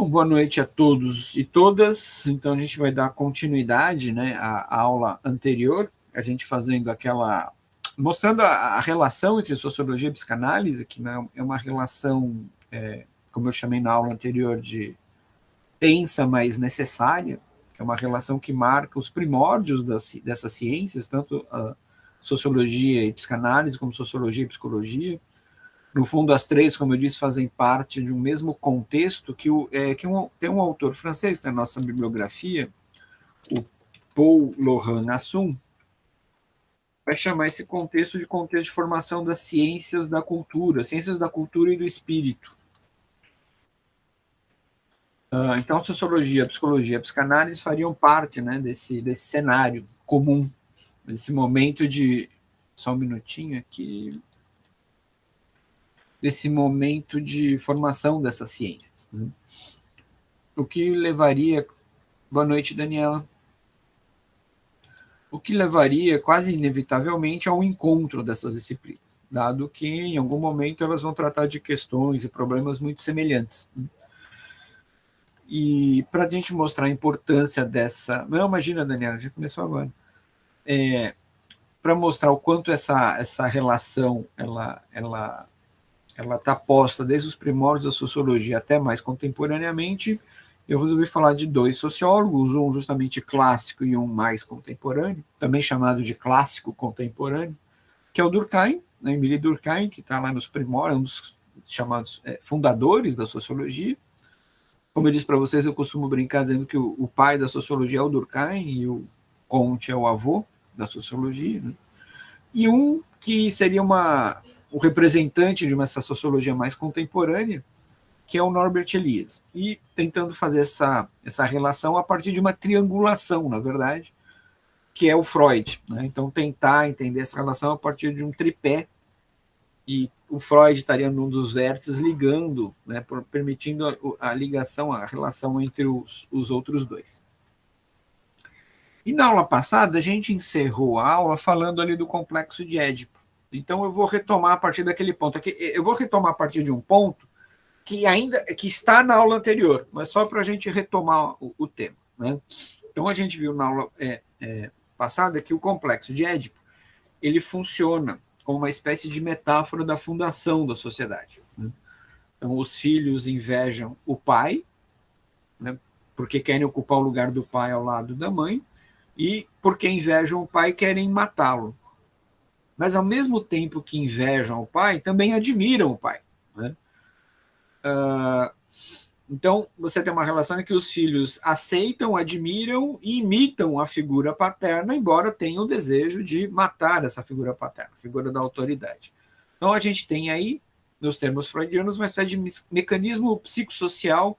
Bom, boa noite a todos e todas. Então, a gente vai dar continuidade, né, à aula anterior, a gente fazendo aquela. Mostrando a relação entre sociologia e psicanálise, que, né, é uma relação, como eu chamei na aula anterior, de tensa, mas necessária, que é uma relação que marca os primórdios dessas ciências, tanto a sociologia e psicanálise, como sociologia e psicologia. No fundo, as três, como eu disse, fazem parte de um mesmo contexto tem um autor francês na nossa bibliografia, o Paul Laurent Nassun, vai chamar esse contexto de formação das ciências da cultura e do espírito. Então, sociologia, psicologia e psicanálise fariam parte, né, desse cenário comum, desse momento de... Só um minutinho aqui... desse momento de formação dessas ciências. O que levaria... Boa noite, Daniela. O que levaria quase inevitavelmente ao encontro dessas disciplinas, dado que em algum momento elas vão tratar de questões e problemas muito semelhantes. E para a gente mostrar a importância dessa... Não, imagina, Daniela, já começou agora. Para mostrar o quanto essa relação ela está posta desde os primórdios da sociologia até mais contemporaneamente, eu resolvi falar de dois sociólogos, um justamente clássico e um mais contemporâneo, também chamado de clássico contemporâneo, que é o Durkheim, né, Émile Durkheim, que está lá nos primórdios, um dos chamados fundadores da sociologia. Como eu disse para vocês, eu costumo brincar dizendo que o pai da sociologia é o Durkheim e o Comte é o avô da sociologia, né? E um que seria o representante de uma sociologia mais contemporânea, que é o Norbert Elias, e tentando fazer essa relação a partir de uma triangulação, na verdade, que é o Freud, né? Então, tentar entender essa relação a partir de um tripé, e o Freud estaria num dos vértices ligando, né, permitindo a ligação, a relação entre os outros dois. E na aula passada, a gente encerrou a aula falando ali do complexo de Édipo. Então, eu vou retomar a partir daquele ponto. Aqui, eu vou retomar a partir de um ponto que está na aula anterior, mas só para a gente retomar o tema, né? Então, a gente viu na aula passada que o complexo de Édipo ele funciona como uma espécie de metáfora da fundação da sociedade, né? Então, os filhos invejam o pai, né, porque querem ocupar o lugar do pai ao lado da mãe, e porque invejam o pai querem matá-lo. Mas, ao mesmo tempo que invejam o pai, também admiram o pai, né? Então, você tem uma relação em que os filhos aceitam, admiram e imitam a figura paterna, embora tenham o desejo de matar essa figura paterna, a figura da autoridade. Então, a gente tem aí, nos termos freudianos, uma espécie de mecanismo psicossocial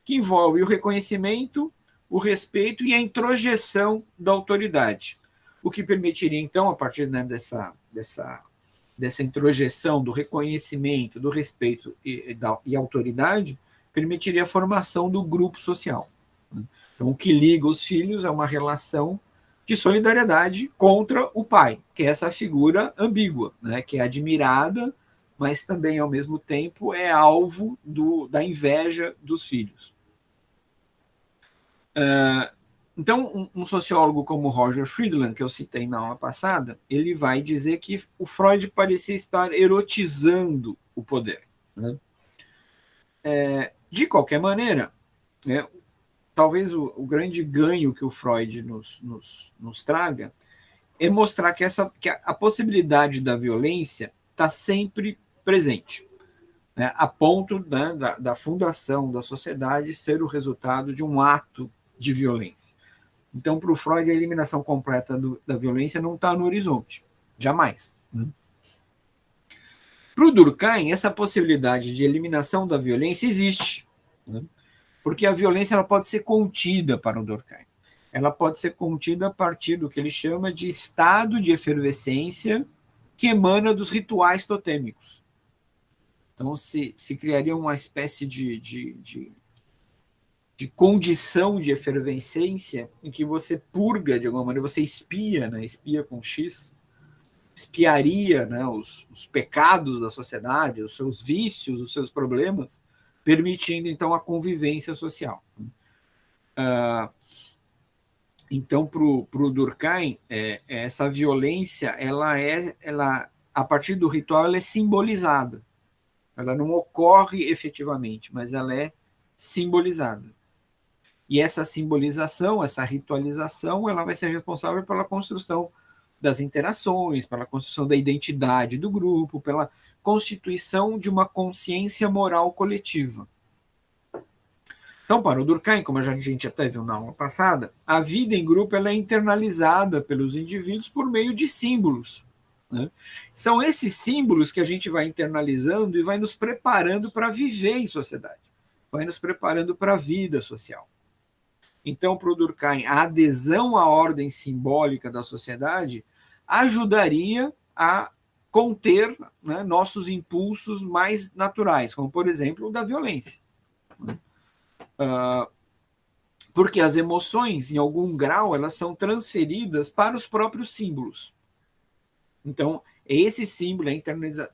que envolve o reconhecimento, o respeito e a introjeção da autoridade, o que permitiria, então, a partir, né, dessa introjeção, do reconhecimento, do respeito e autoridade, permitiria a formação do grupo social. Então, o que liga os filhos é uma relação de solidariedade contra o pai, que é essa figura ambígua, né, que é admirada, mas também, ao mesmo tempo, é alvo da inveja dos filhos. Então, um sociólogo como Roger Friedland, que eu citei na aula passada, ele vai dizer que o Freud parecia estar erotizando o poder, né? De qualquer maneira, né, talvez o grande ganho que o Freud nos traga é mostrar que a possibilidade da violência está sempre presente, né, a ponto, né, da fundação da sociedade ser o resultado de um ato de violência. Então, para o Freud, a eliminação completa da violência não está no horizonte, jamais. Para o Durkheim, essa possibilidade de eliminação da violência existe, né? Porque a violência ela pode ser contida para o Durkheim. Ela pode ser contida a partir do que ele chama de estado de efervescência que emana dos rituais totêmicos. Então, se criaria uma espécie de condição de efervescência em que você purga, de alguma maneira, você espia, né? Espia com X, espiaria, né, os pecados da sociedade, os seus vícios, os seus problemas, permitindo, então, a convivência social. Então, para o Durkheim, essa violência, a partir do ritual, ela é simbolizada. Ela não ocorre efetivamente, mas ela é simbolizada. E essa simbolização, essa ritualização, ela vai ser responsável pela construção das interações, pela construção da identidade do grupo, pela constituição de uma consciência moral coletiva. Então, para o Durkheim, como a gente até viu na aula passada, a vida em grupo ela é internalizada pelos indivíduos por meio de símbolos. Né? São esses símbolos que a gente vai internalizando e vai nos preparando para viver em sociedade, vai nos preparando para a vida social. Então, para o Durkheim, a adesão à ordem simbólica da sociedade ajudaria a conter, né, nossos impulsos mais naturais, como, por exemplo, o da violência. Porque as emoções, em algum grau, elas são transferidas para os próprios símbolos. Então, é esse símbolo, a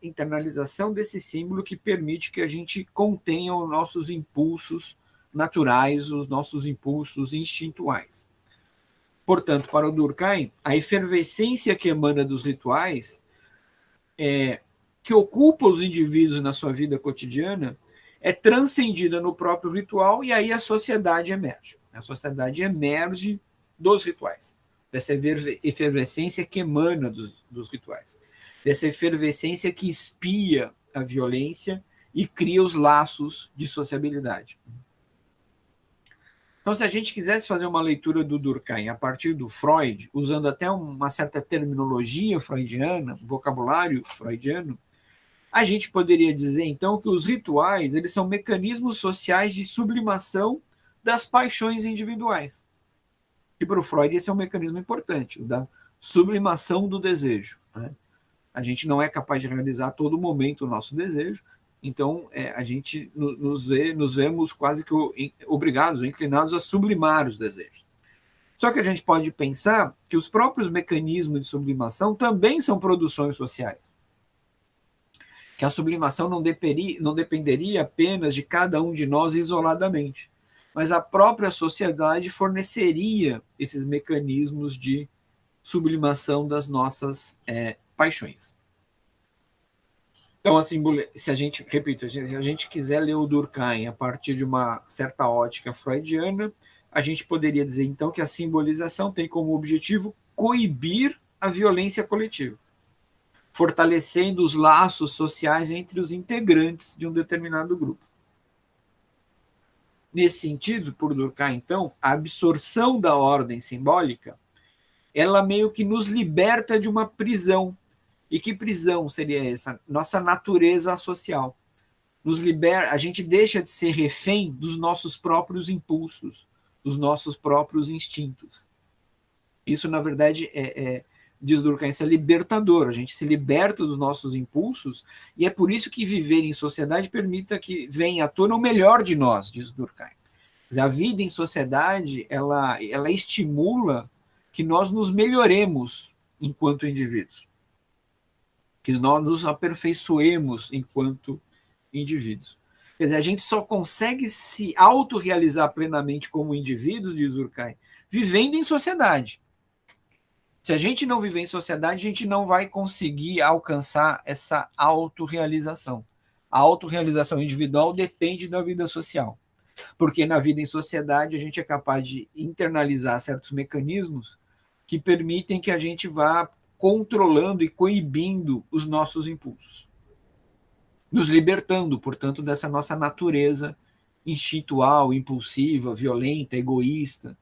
internalização desse símbolo que permite que a gente contenha os nossos impulsos naturais, os nossos impulsos instintuais. Portanto, para o Durkheim, a efervescência que emana dos rituais, que ocupa os indivíduos na sua vida cotidiana, é transcendida no próprio ritual e aí a sociedade emerge. A sociedade emerge dos rituais, dessa efervescência que emana dos rituais, dessa efervescência que espia a violência e cria os laços de sociabilidade. Então, se a gente quisesse fazer uma leitura do Durkheim a partir do Freud, usando até uma certa terminologia freudiana, vocabulário freudiano, a gente poderia dizer, então, que os rituais eles são mecanismos sociais de sublimação das paixões individuais. E para o Freud esse é um mecanismo importante, o da sublimação do desejo. Né? A gente não é capaz de realizar a todo momento o nosso desejo, então a gente nos vemos quase que obrigados, inclinados a sublimar os desejos. Só que a gente pode pensar que os próprios mecanismos de sublimação também são produções sociais. Que a sublimação não dependeria apenas de cada um de nós isoladamente, mas a própria sociedade forneceria esses mecanismos de sublimação das nossas paixões. Então, assim, se a gente, repito, se a gente quiser ler o Durkheim a partir de uma certa ótica freudiana, a gente poderia dizer, então, que a simbolização tem como objetivo coibir a violência coletiva, fortalecendo os laços sociais entre os integrantes de um determinado grupo. Nesse sentido, por Durkheim, então, a absorção da ordem simbólica, ela meio que nos liberta de uma prisão. E que prisão seria essa? Nossa natureza social. Nos libera, a gente deixa de ser refém dos nossos próprios impulsos, dos nossos próprios instintos. Isso, na verdade, diz Durkheim, isso é libertador. A gente se liberta dos nossos impulsos e é por isso que viver em sociedade permita que venha à tona o melhor de nós, diz Durkheim. A vida em sociedade, ela estimula que nós nos melhoremos enquanto indivíduos, que nós nos aperfeiçoemos enquanto indivíduos. Quer dizer, a gente só consegue se autorrealizar plenamente como indivíduos, diz Durkheim, vivendo em sociedade. Se a gente não viver em sociedade, a gente não vai conseguir alcançar essa autorrealização. A autorrealização individual depende da vida social. Porque na vida em sociedade a gente é capaz de internalizar certos mecanismos que permitem que a gente vá controlando e coibindo os nossos impulsos, nos libertando, portanto, dessa nossa natureza instintual, impulsiva, violenta, egoísta.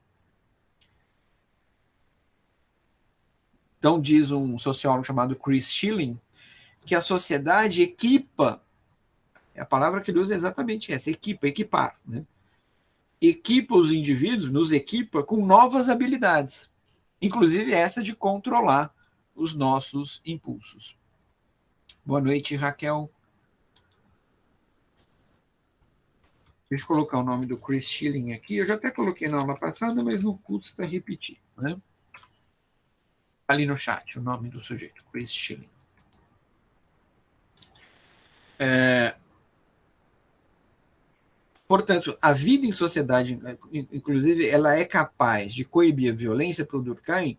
Então, diz um sociólogo chamado Chris Schilling, que a sociedade equipa, a palavra que ele usa é exatamente essa, equipar, né? Equipa os indivíduos, nos equipa com novas habilidades, inclusive essa de controlar os nossos impulsos. Boa noite, Raquel. Deixa eu colocar o nome do Chris Schilling aqui. Eu já até coloquei na aula passada, mas não custa repetir. Né? Ali no chat, o nome do sujeito, Chris Schilling. portanto, a vida em sociedade, inclusive, ela é capaz de coibir a violência para o Durkheim,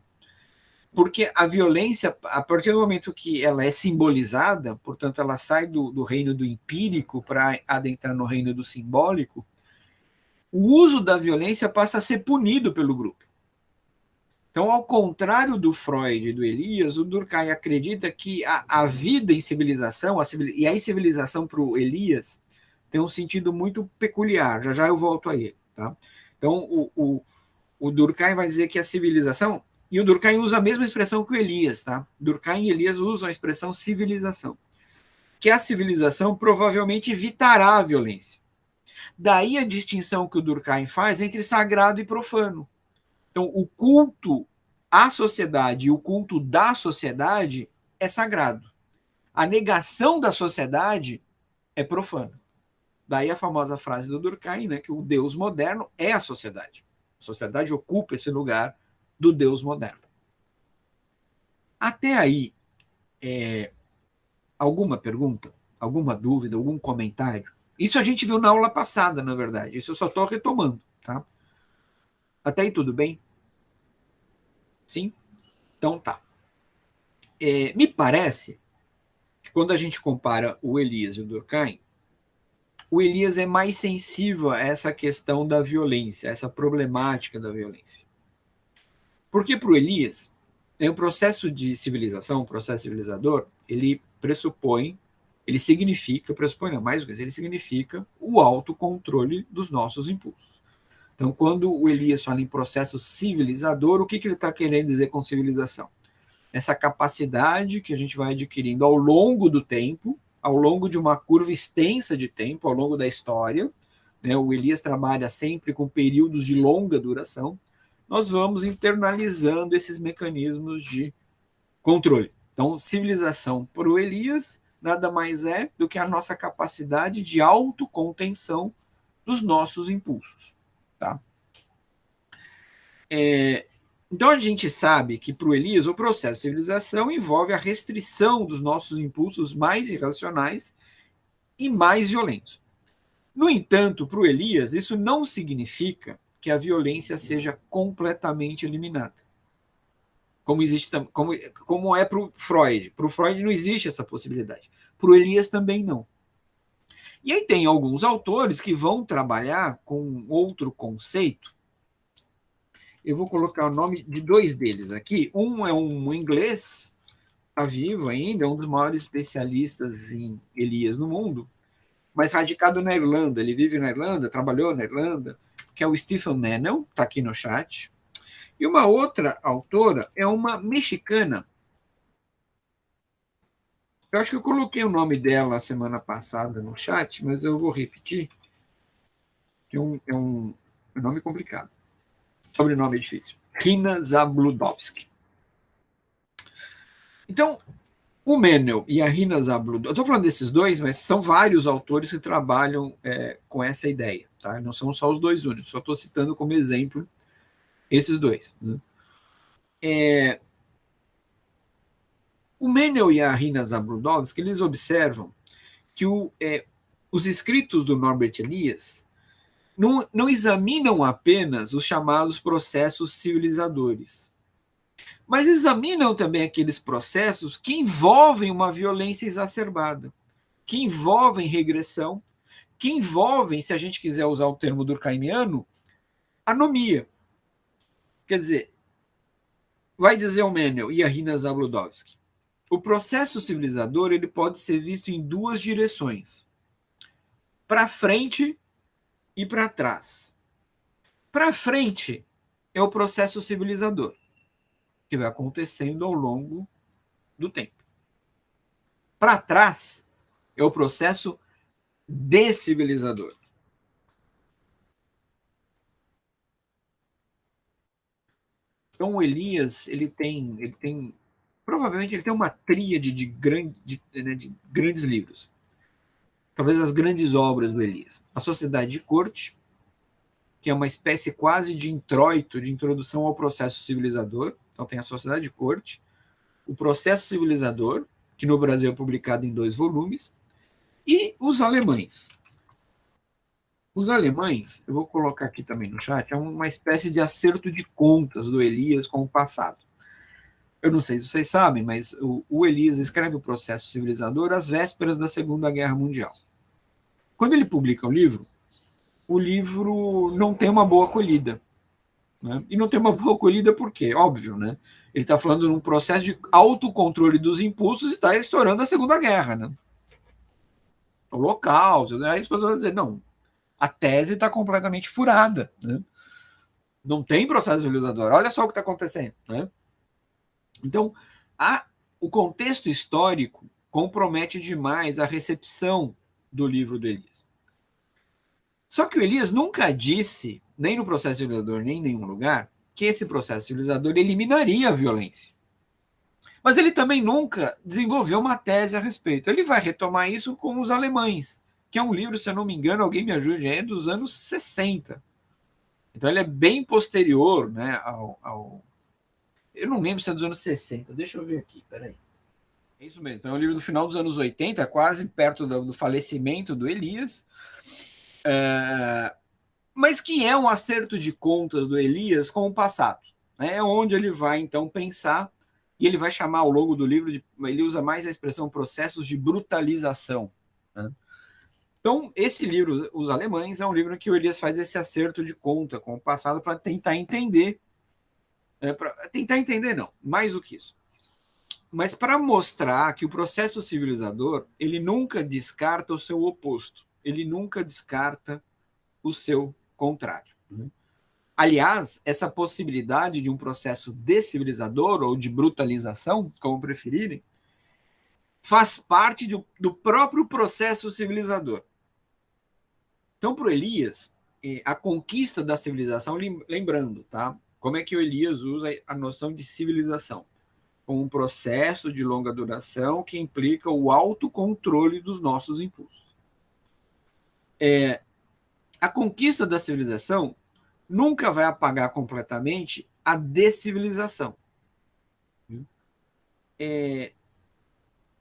porque a violência, a partir do momento que ela é simbolizada, portanto, ela sai do reino do empírico para adentrar no reino do simbólico, o uso da violência passa a ser punido pelo grupo. Então, ao contrário do Freud e do Elias, o Durkheim acredita que a vida em civilização, e a civilização para o Elias, tem um sentido muito peculiar. Já já eu volto a ele. Tá? Então, o Durkheim vai dizer que a civilização, e o Durkheim usa a mesma expressão que o Elias. Tá? Durkheim e Elias usam a expressão civilização, que a civilização provavelmente evitará a violência. Daí a distinção que o Durkheim faz entre sagrado e profano. Então, o culto à sociedade e o culto da sociedade é sagrado. A negação da sociedade é profana. Daí a famosa frase do Durkheim, né, que o Deus moderno é a sociedade. A sociedade ocupa esse lugar do Deus moderno. Até aí, alguma pergunta, alguma dúvida, algum comentário? Isso a gente viu na aula passada, na verdade. Isso eu só estou retomando. Tá? Até aí tudo bem? Sim? Então tá. Me parece que quando a gente compara o Elias e o Durkheim, o Elias é mais sensível a essa questão da violência, a essa problemática da violência. Porque para o Elias, o processo de civilização, o processo civilizador, ele pressupõe, ele significa, pressupõe não, mais uma vez, ele significa o autocontrole dos nossos impulsos. Então, quando o Elias fala em processo civilizador, o que ele está querendo dizer com civilização? Essa capacidade que a gente vai adquirindo ao longo do tempo, ao longo de uma curva extensa de tempo, ao longo da história, né? O Elias trabalha sempre com períodos de longa duração, nós vamos internalizando esses mecanismos de controle. Então, civilização para o Elias nada mais é do que a nossa capacidade de autocontenção dos nossos impulsos. Tá? Então a gente sabe que para o Elias o processo de civilização envolve a restrição dos nossos impulsos mais irracionais e mais violentos. No entanto, para o Elias, isso não significa que a violência seja completamente eliminada. Como é para o Freud. Para o Freud não existe essa possibilidade. Para o Elias também não. E aí tem alguns autores que vão trabalhar com outro conceito. Eu vou colocar o nome de dois deles aqui. Um é um inglês, está vivo ainda, é um dos maiores especialistas em Elias no mundo, mas radicado na Irlanda. Ele vive na Irlanda, trabalhou na Irlanda, que é o Stephen Mennel, está aqui no chat. E uma outra autora é uma mexicana. Eu acho que eu coloquei o nome dela semana passada no chat, mas eu vou repetir, que é um nome complicado. Sobrenome é difícil. Rina Zabludovsky. Então, o Mennel e a Rina Zabludovsky, eu estou falando desses dois, mas são vários autores que trabalham com essa ideia. Tá? Não são só os dois únicos, só estou citando como exemplo esses dois. Né? O Mennel e a Rina Zabludovsky, eles observam que os escritos do Norbert Elias não examinam apenas os chamados processos civilizadores, mas examinam também aqueles processos que envolvem uma violência exacerbada, que envolvem regressão, que envolvem, se a gente quiser usar o termo durkheimiano, anomia. Quer dizer, vai dizer o Mennel e a Rina Zabludovsky, o processo civilizador ele pode ser visto em duas direções, para frente e para trás. Para frente é o processo civilizador, que vai acontecendo ao longo do tempo. Para trás é o processo descivilizador. Então o Elias, provavelmente ele tem uma tríade de grandes livros. Talvez as grandes obras do Elias. A Sociedade de Corte, que é uma espécie quase de introito, de introdução ao processo civilizador. Então tem a Sociedade de Corte, o Processo Civilizador, que no Brasil é publicado em 2 volumes, e os alemães. Os alemães, eu vou colocar aqui também no chat, é uma espécie de acerto de contas do Elias com o passado. Eu não sei se vocês sabem, mas o Elias escreve o Processo Civilizador às vésperas da Segunda Guerra Mundial. Quando ele publica o livro não tem uma boa acolhida. Né? E não tem uma boa acolhida por quê? Óbvio, né? Ele está falando num processo de autocontrole dos impulsos e está estourando a Segunda Guerra. Né? O Holocausto. Aí as pessoas vão dizer, não, a tese está completamente furada. Né? Não tem processo civilizador. Olha só o que está acontecendo. Né? Então, o contexto histórico compromete demais a recepção do livro do Elias. Só que o Elias nunca disse, nem no processo civilizador, nem em nenhum lugar, que esse processo civilizador eliminaria a violência. Mas ele também nunca desenvolveu uma tese a respeito. Ele vai retomar isso com os alemães, que é um livro, se eu não me engano, alguém me ajude, é dos anos 60. Então ele é bem posterior, né, eu não lembro se é dos anos 60, deixa eu ver aqui, peraí. É isso mesmo, então é um livro do final dos anos 80, quase perto do falecimento do Elias, mas que é um acerto de contas do Elias com o passado. Né? É onde ele vai, então, pensar, e ele vai chamar ao longo do livro, ele usa mais a expressão processos de brutalização. Né? Então, esse livro, Os Alemães, é um livro que o Elias faz esse acerto de conta com o passado para tentar entender, tentar entender não, mais do que isso, mas para mostrar que o processo civilizador, ele nunca descarta o seu oposto, ele nunca descarta o seu contrário. Né? Aliás, essa possibilidade de um processo decivilizador ou de brutalização, como preferirem, faz parte do próprio processo civilizador. Então, para o Elias, a conquista da civilização, lembrando, tá? Como é que o Elias usa a noção de civilização? Com um processo de longa duração que implica o autocontrole dos nossos impulsos. A conquista da civilização nunca vai apagar completamente a descivilização.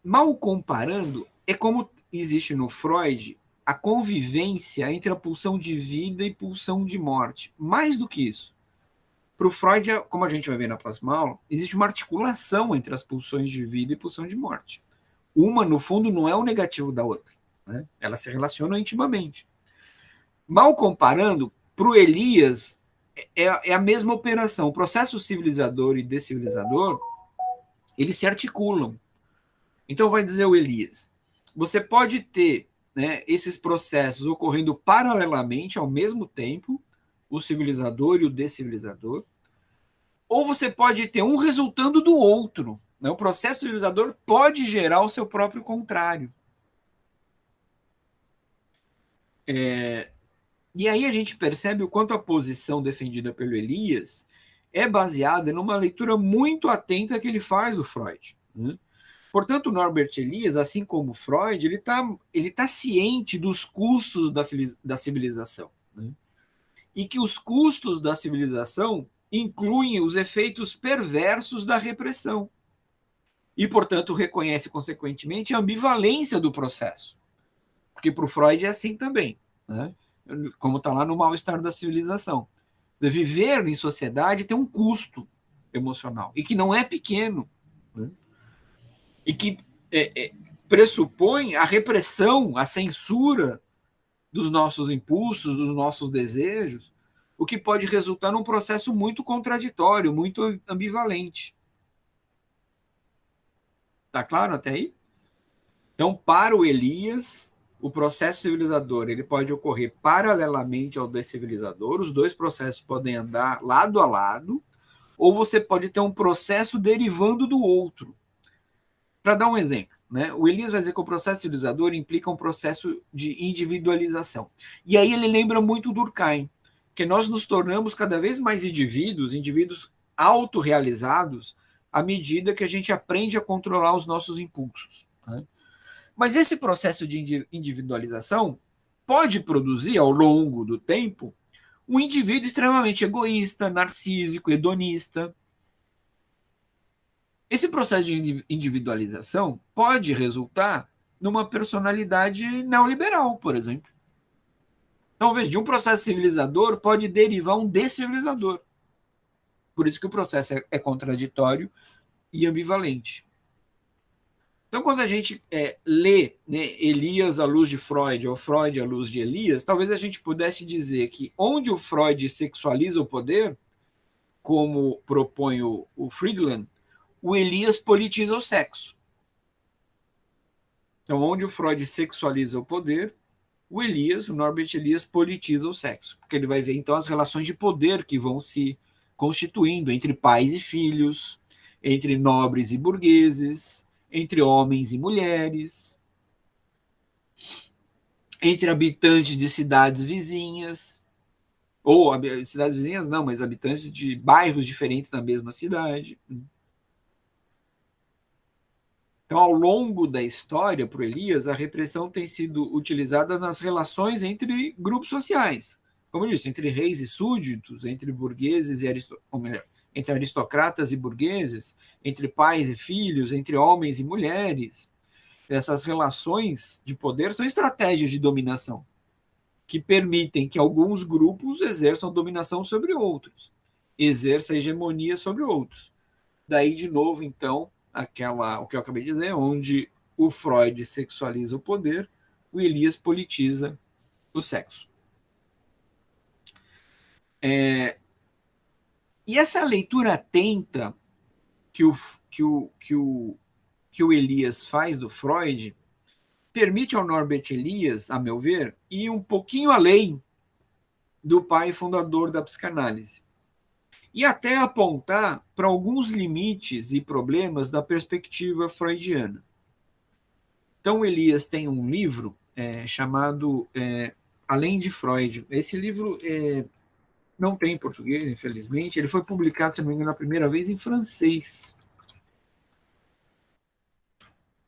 Mal comparando, é como existe no Freud a convivência entre a pulsão de vida e pulsão de morte. Mais do que isso. Para o Freud, como a gente vai ver na próxima aula, existe uma articulação entre as pulsões de vida e pulsão de morte. Uma, no fundo, não é o negativo da outra. Né? Elas se relacionam intimamente. Mal comparando, para o Elias, é a mesma operação. O processo civilizador e descivilizador, eles se articulam. Então, vai dizer o Elias, você pode ter, né, esses processos ocorrendo paralelamente, ao mesmo tempo, o civilizador e o descivilizador, ou você pode ter um resultando do outro. Né? O processo civilizador pode gerar o seu próprio contrário. E aí a gente percebe o quanto a posição defendida pelo Elias é baseada numa leitura muito atenta que ele faz do Freud. Né? Portanto, o Norbert Elias, assim como Freud, ele tá ciente dos custos da civilização. Né? E que os custos da civilização incluem os efeitos perversos da repressão. E, portanto, reconhece, consequentemente, a ambivalência do processo. Porque para o Freud é assim também. Né? Como está lá no Mal-Estar da Civilização. Viver em sociedade tem um custo emocional. E que não é pequeno. Né? E que pressupõe a repressão, a censura dos nossos impulsos, dos nossos desejos, o que pode resultar num processo muito contraditório, muito ambivalente. Tá claro até aí? Então, para o Elias, o processo civilizador ele pode ocorrer paralelamente ao descivilizador, os dois processos podem andar lado a lado, ou você pode ter um processo derivando do outro. Para dar um exemplo, né? O Elias vai dizer que o processo civilizador implica um processo de individualização. E aí ele lembra muito Durkheim, que nós nos tornamos cada vez mais indivíduos autorrealizados, à medida que a gente aprende a controlar os nossos impulsos. Né? Mas esse processo de individualização pode produzir, ao longo do tempo, um indivíduo extremamente egoísta, narcísico, hedonista. Esse processo de individualização pode resultar numa personalidade neoliberal, por exemplo. Talvez de um processo civilizador pode derivar um descivilizador. Por isso que o processo é contraditório e ambivalente. Então, quando a gente lê, né, Elias à luz de Freud ou Freud à luz de Elias, talvez a gente pudesse dizer que onde o Freud sexualiza o poder, como propõe o Friedland, o Elias politiza o sexo. Então, onde o Freud sexualiza o poder, o Elias, o Norbert Elias, politiza o sexo. Porque ele vai ver, então, as relações de poder que vão se constituindo entre pais e filhos, entre nobres e burgueses, entre homens e mulheres, entre habitantes de cidades vizinhas, ou cidades vizinhas não, mas habitantes de bairros diferentes na mesma cidade. Então, ao longo da história, para o Elias, a repressão tem sido utilizada nas relações entre grupos sociais. Como eu disse, entre reis e súditos, entre burgueses e entre aristocratas e burgueses, entre pais e filhos, entre homens e mulheres. Essas relações de poder são estratégias de dominação que permitem que alguns grupos exerçam dominação sobre outros, exerçam hegemonia sobre outros. Daí, de novo, então, o que eu acabei de dizer, onde o Freud sexualiza o poder, o Elias politiza o sexo. E essa leitura atenta que o Elias faz do Freud permite ao Norbert Elias, a meu ver, ir um pouquinho além do pai fundador da psicanálise e até apontar para alguns limites e problemas da perspectiva freudiana. Então, Elias tem um livro chamado Além de Freud. Esse livro não tem em português, infelizmente. Ele foi publicado, se não me engano, a primeira vez em francês.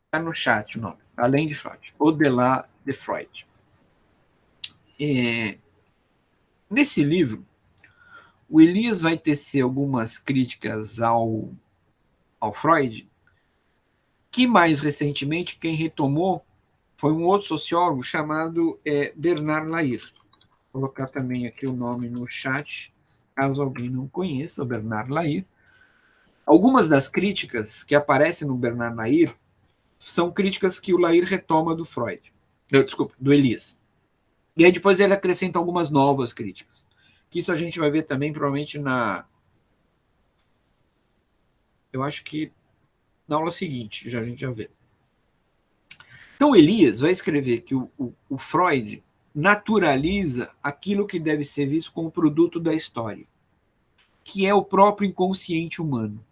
Está no chat o nome. Além de Freud. Au-delà de Freud. Nesse livro, o Elias vai tecer algumas críticas ao Freud, que mais recentemente quem retomou foi um outro sociólogo chamado Bernard Lahire. Vou colocar também aqui o nome no chat, caso alguém não conheça o Bernard Lahire. Algumas das críticas que aparecem no Bernard Lahire são críticas que o Lahire retoma do Freud. Desculpa, do Elias. E aí depois ele acrescenta algumas novas críticas. Que isso a gente vai ver também, provavelmente, eu acho que na aula seguinte, a gente já vê. Então, Elias vai escrever que o Freud naturaliza aquilo que deve ser visto como produto da história, que é o próprio inconsciente humano.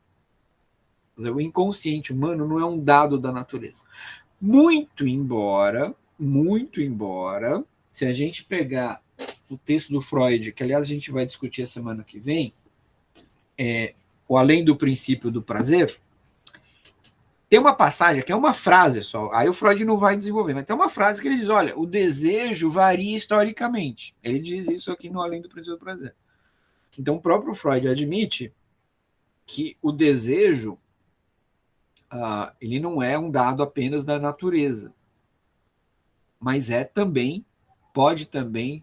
O inconsciente humano não é um dado da natureza. Muito embora, se a gente pegar o texto do Freud, que aliás a gente vai discutir a semana que vem, o Além do Princípio do Prazer, tem uma passagem que é uma frase só, aí o Freud não vai desenvolver, mas tem uma frase que ele diz, olha, o desejo varia historicamente. Ele diz isso aqui no Além do Princípio do Prazer. Então o próprio Freud admite que o desejo ele não é um dado apenas da natureza, mas pode também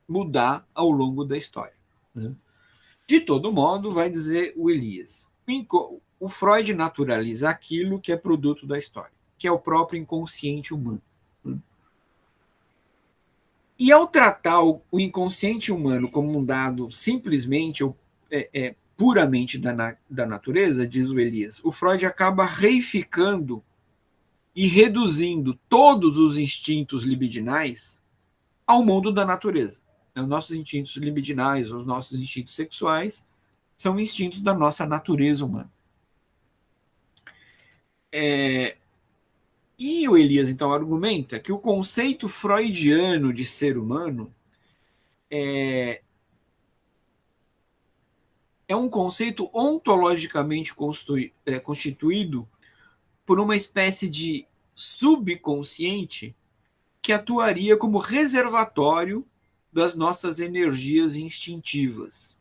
mudar ao longo da história. Né? De todo modo, vai dizer o Elias, o Freud naturaliza aquilo que é produto da história, que é o próprio inconsciente humano. E ao tratar o inconsciente humano como um dado simplesmente ou puramente da natureza, diz o Elias, o Freud acaba reificando e reduzindo todos os instintos libidinais ao mundo da natureza. Os nossos instintos libidinais, os nossos instintos sexuais, são instintos da nossa natureza humana. E o Elias, então, argumenta que o conceito freudiano de ser humano é um conceito ontologicamente constituído por uma espécie de subconsciente que atuaria como reservatório das nossas energias instintivas.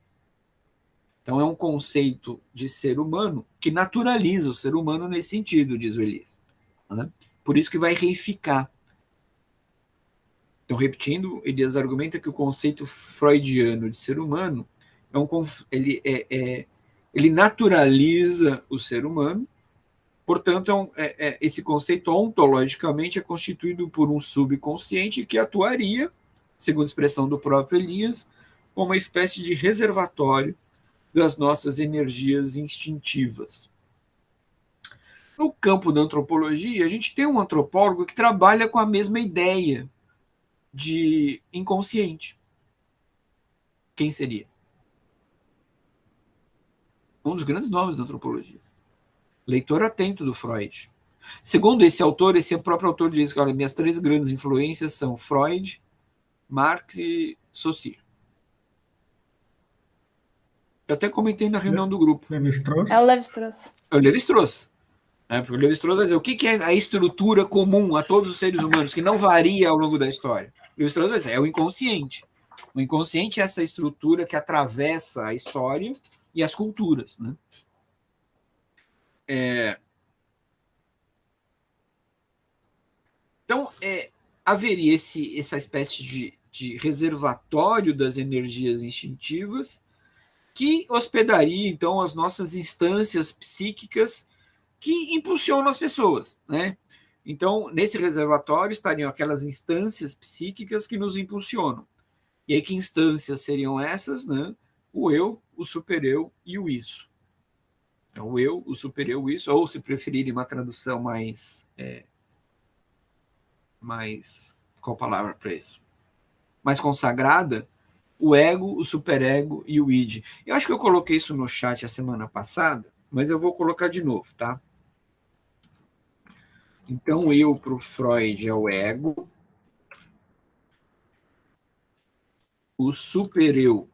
Então, é um conceito de ser humano que naturaliza o ser humano nesse sentido, diz o Elias. Né? Por isso que vai reificar. Então, repetindo, Elias argumenta que o conceito freudiano de ser humano ele naturaliza o ser humano. Portanto, esse conceito ontologicamente é constituído por um subconsciente que atuaria, segundo a expressão do próprio Elias, como uma espécie de reservatório das nossas energias instintivas. No campo da antropologia, a gente tem um antropólogo que trabalha com a mesma ideia de inconsciente. Quem seria? Um dos grandes nomes da antropologia. Leitor atento do Freud. Segundo esse autor, esse próprio autor diz que, olha, minhas 3 grandes influências são Freud, Marx e Saussure. Eu até comentei na reunião do grupo. Levi-Strauss? É o Levi-Strauss. É o Levi-Strauss. Porque o Levi-Strauss vai dizer o que é a estrutura comum a todos os seres humanos, que não varia ao longo da história. O Levi-Strauss vai dizer, é o inconsciente. O inconsciente é essa estrutura que atravessa a história e as culturas. Né? Então, haveria essa espécie de reservatório das energias instintivas que hospedaria, então, as nossas instâncias psíquicas que impulsionam as pessoas. Né? Então, nesse reservatório estariam aquelas instâncias psíquicas que nos impulsionam. E aí, que instâncias seriam essas? Né? O eu, o supereu e o isso. O eu, o supereu, o isso, ou, se preferirem uma tradução mais qual palavra para isso? Mais consagrada, o ego, o superego e o id. Eu acho que eu coloquei isso no chat a semana passada, mas eu vou colocar de novo, tá? Então, eu para o Freud é o ego, o supereu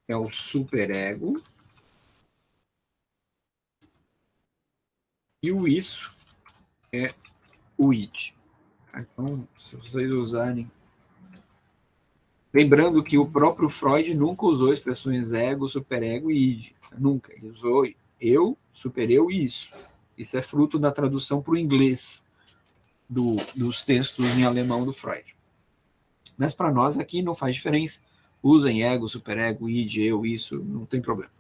é o superego e o isso é o id. Então, se vocês usarem... Lembrando que o próprio Freud nunca usou expressões ego, superego e id. Nunca. Ele usou eu, supereu e isso. Isso é fruto da tradução para o inglês dos textos em alemão do Freud. Mas para nós aqui não faz diferença. Usem ego, superego, id, eu, isso, não tem problema.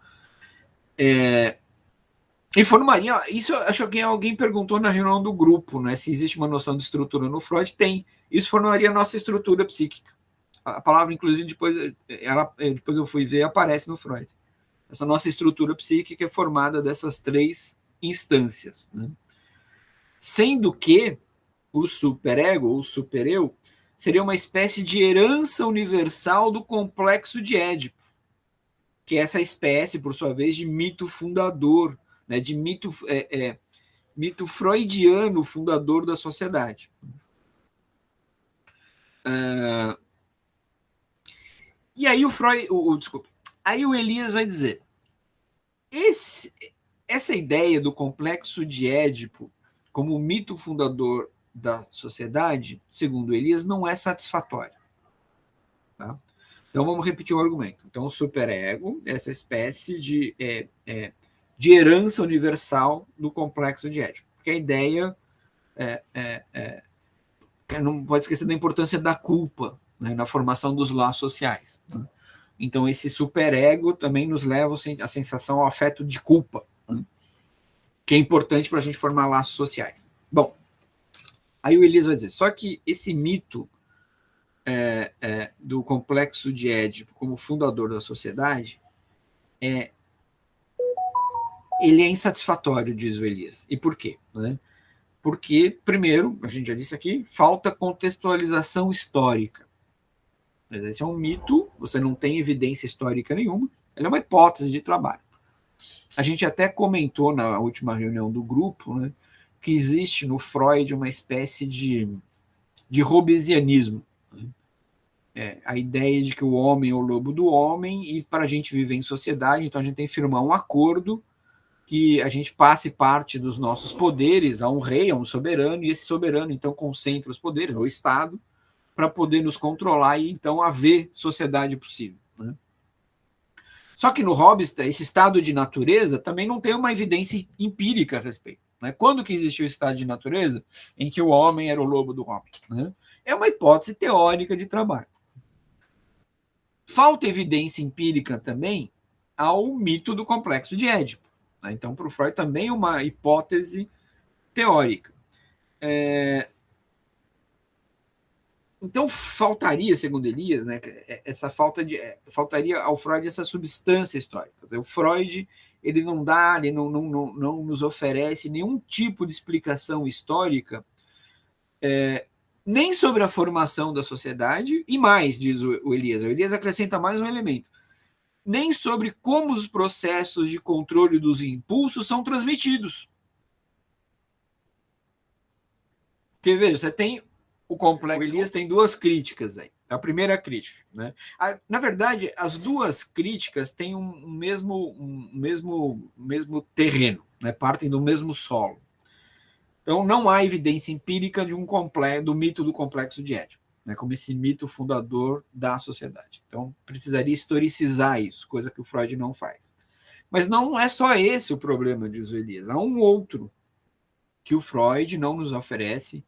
Informaria, isso acho que alguém perguntou na reunião do grupo, né, se existe uma noção de estrutura no Freud. Tem. Isso formaria a nossa estrutura psíquica. A palavra, inclusive, depois eu fui ver, aparece no Freud. Essa nossa estrutura psíquica é formada dessas 3 instâncias. Né? Sendo que o superego, ou supereu, seria uma espécie de herança universal do complexo de Édipo, que é essa espécie, por sua vez, de mito fundador, né, de mito freudiano fundador da sociedade. E aí aí o Elias vai dizer, essa ideia do complexo de Édipo como mito fundador da sociedade, segundo Elias, não é satisfatória. Tá? Então vamos repetir o argumento. Então o superego é essa espécie de herança universal do complexo de Édipo. Porque a ideia não pode esquecer da importância da culpa, né, na formação dos laços sociais. Né? Então esse superego também nos leva à sensação, ao afeto de culpa, né, que é importante para a gente formar laços sociais. Bom, aí o Elias vai dizer, só que esse mito do complexo de Édipo como fundador da sociedade, ele é insatisfatório, diz o Elias. E por quê? Né? Porque, primeiro, a gente já disse aqui, falta contextualização histórica. Mas esse é um mito, você não tem evidência histórica nenhuma, ele é uma hipótese de trabalho. A gente até comentou na última reunião do grupo, né, que existe no Freud uma espécie de hobbesianismo. Né? A ideia de que o homem é o lobo do homem e para a gente viver em sociedade, então a gente tem que firmar um acordo que a gente passe parte dos nossos poderes a um rei, a um soberano, e esse soberano então concentra os poderes, o Estado, para poder nos controlar e então haver sociedade possível. Né? Só que no Hobbes, esse estado de natureza também não tem uma evidência empírica a respeito. Né? Quando que existiu esse estado de natureza em que o homem era o lobo do homem? Né? É uma hipótese teórica de trabalho. Falta evidência empírica também ao mito do complexo de Édipo. Então, para o Freud, também é uma hipótese teórica. Então, faltaria, segundo Elias, né, essa faltaria ao Freud essa substância histórica. O Freud ele não dá, ele não nos oferece nenhum tipo de explicação histórica, nem sobre a formação da sociedade, e mais, diz o Elias. O Elias acrescenta mais um elemento. Nem sobre como os processos de controle dos impulsos são transmitidos. Porque, veja, você tem o complexo. O Elias tem duas críticas aí. A primeira crítica. Né? Na verdade, as duas críticas têm um mesmo terreno, né? Partem do mesmo solo. Então, não há evidência empírica do mito do complexo de Édipo, né? Como esse mito fundador da sociedade. Então, precisaria historicizar isso, coisa que o Freud não faz. Mas não é só esse o problema, diz o Elias. Há um outro que o Freud não nos oferece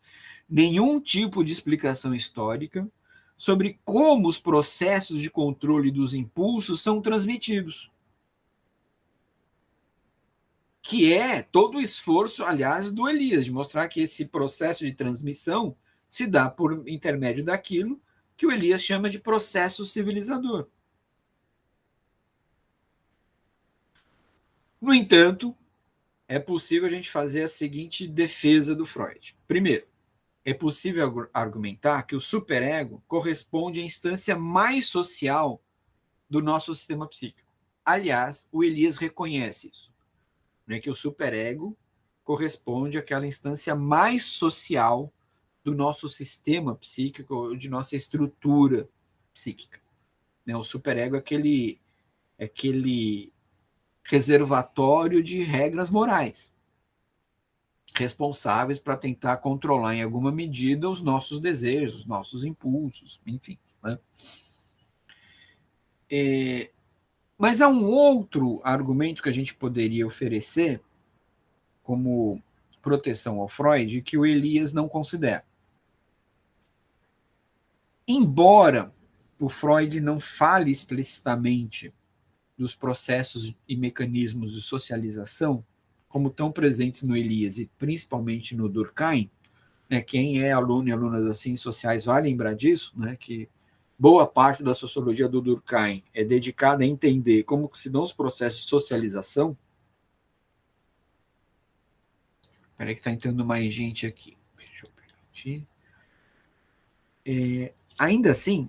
nenhum tipo de explicação histórica sobre como os processos de controle dos impulsos são transmitidos. Que é todo o esforço, aliás, do Elias, de mostrar que esse processo de transmissão se dá por intermédio daquilo que o Elias chama de processo civilizador. No entanto, é possível a gente fazer a seguinte defesa do Freud. Primeiro, é possível argumentar que o superego corresponde à instância mais social do nosso sistema psíquico. Aliás, o Elias reconhece isso, né, que o superego corresponde àquela instância mais social do nosso sistema psíquico, de nossa estrutura psíquica. Né, o superego é aquele reservatório de regras morais, responsáveis para tentar controlar em alguma medida os nossos desejos, os nossos impulsos, enfim. Né? Mas há um outro argumento que a gente poderia oferecer como proteção ao Freud que o Elias não considera. Embora o Freud não fale explicitamente dos processos e mecanismos de socialização, como estão presentes no Elias e principalmente no Durkheim, né, quem é aluno e aluna das ciências sociais vai lembrar disso, né, que boa parte da sociologia do Durkheim é dedicada a entender como se dão os processos de socialização. Espera aí que está entrando mais gente aqui. Deixa eu permitir. Ainda assim,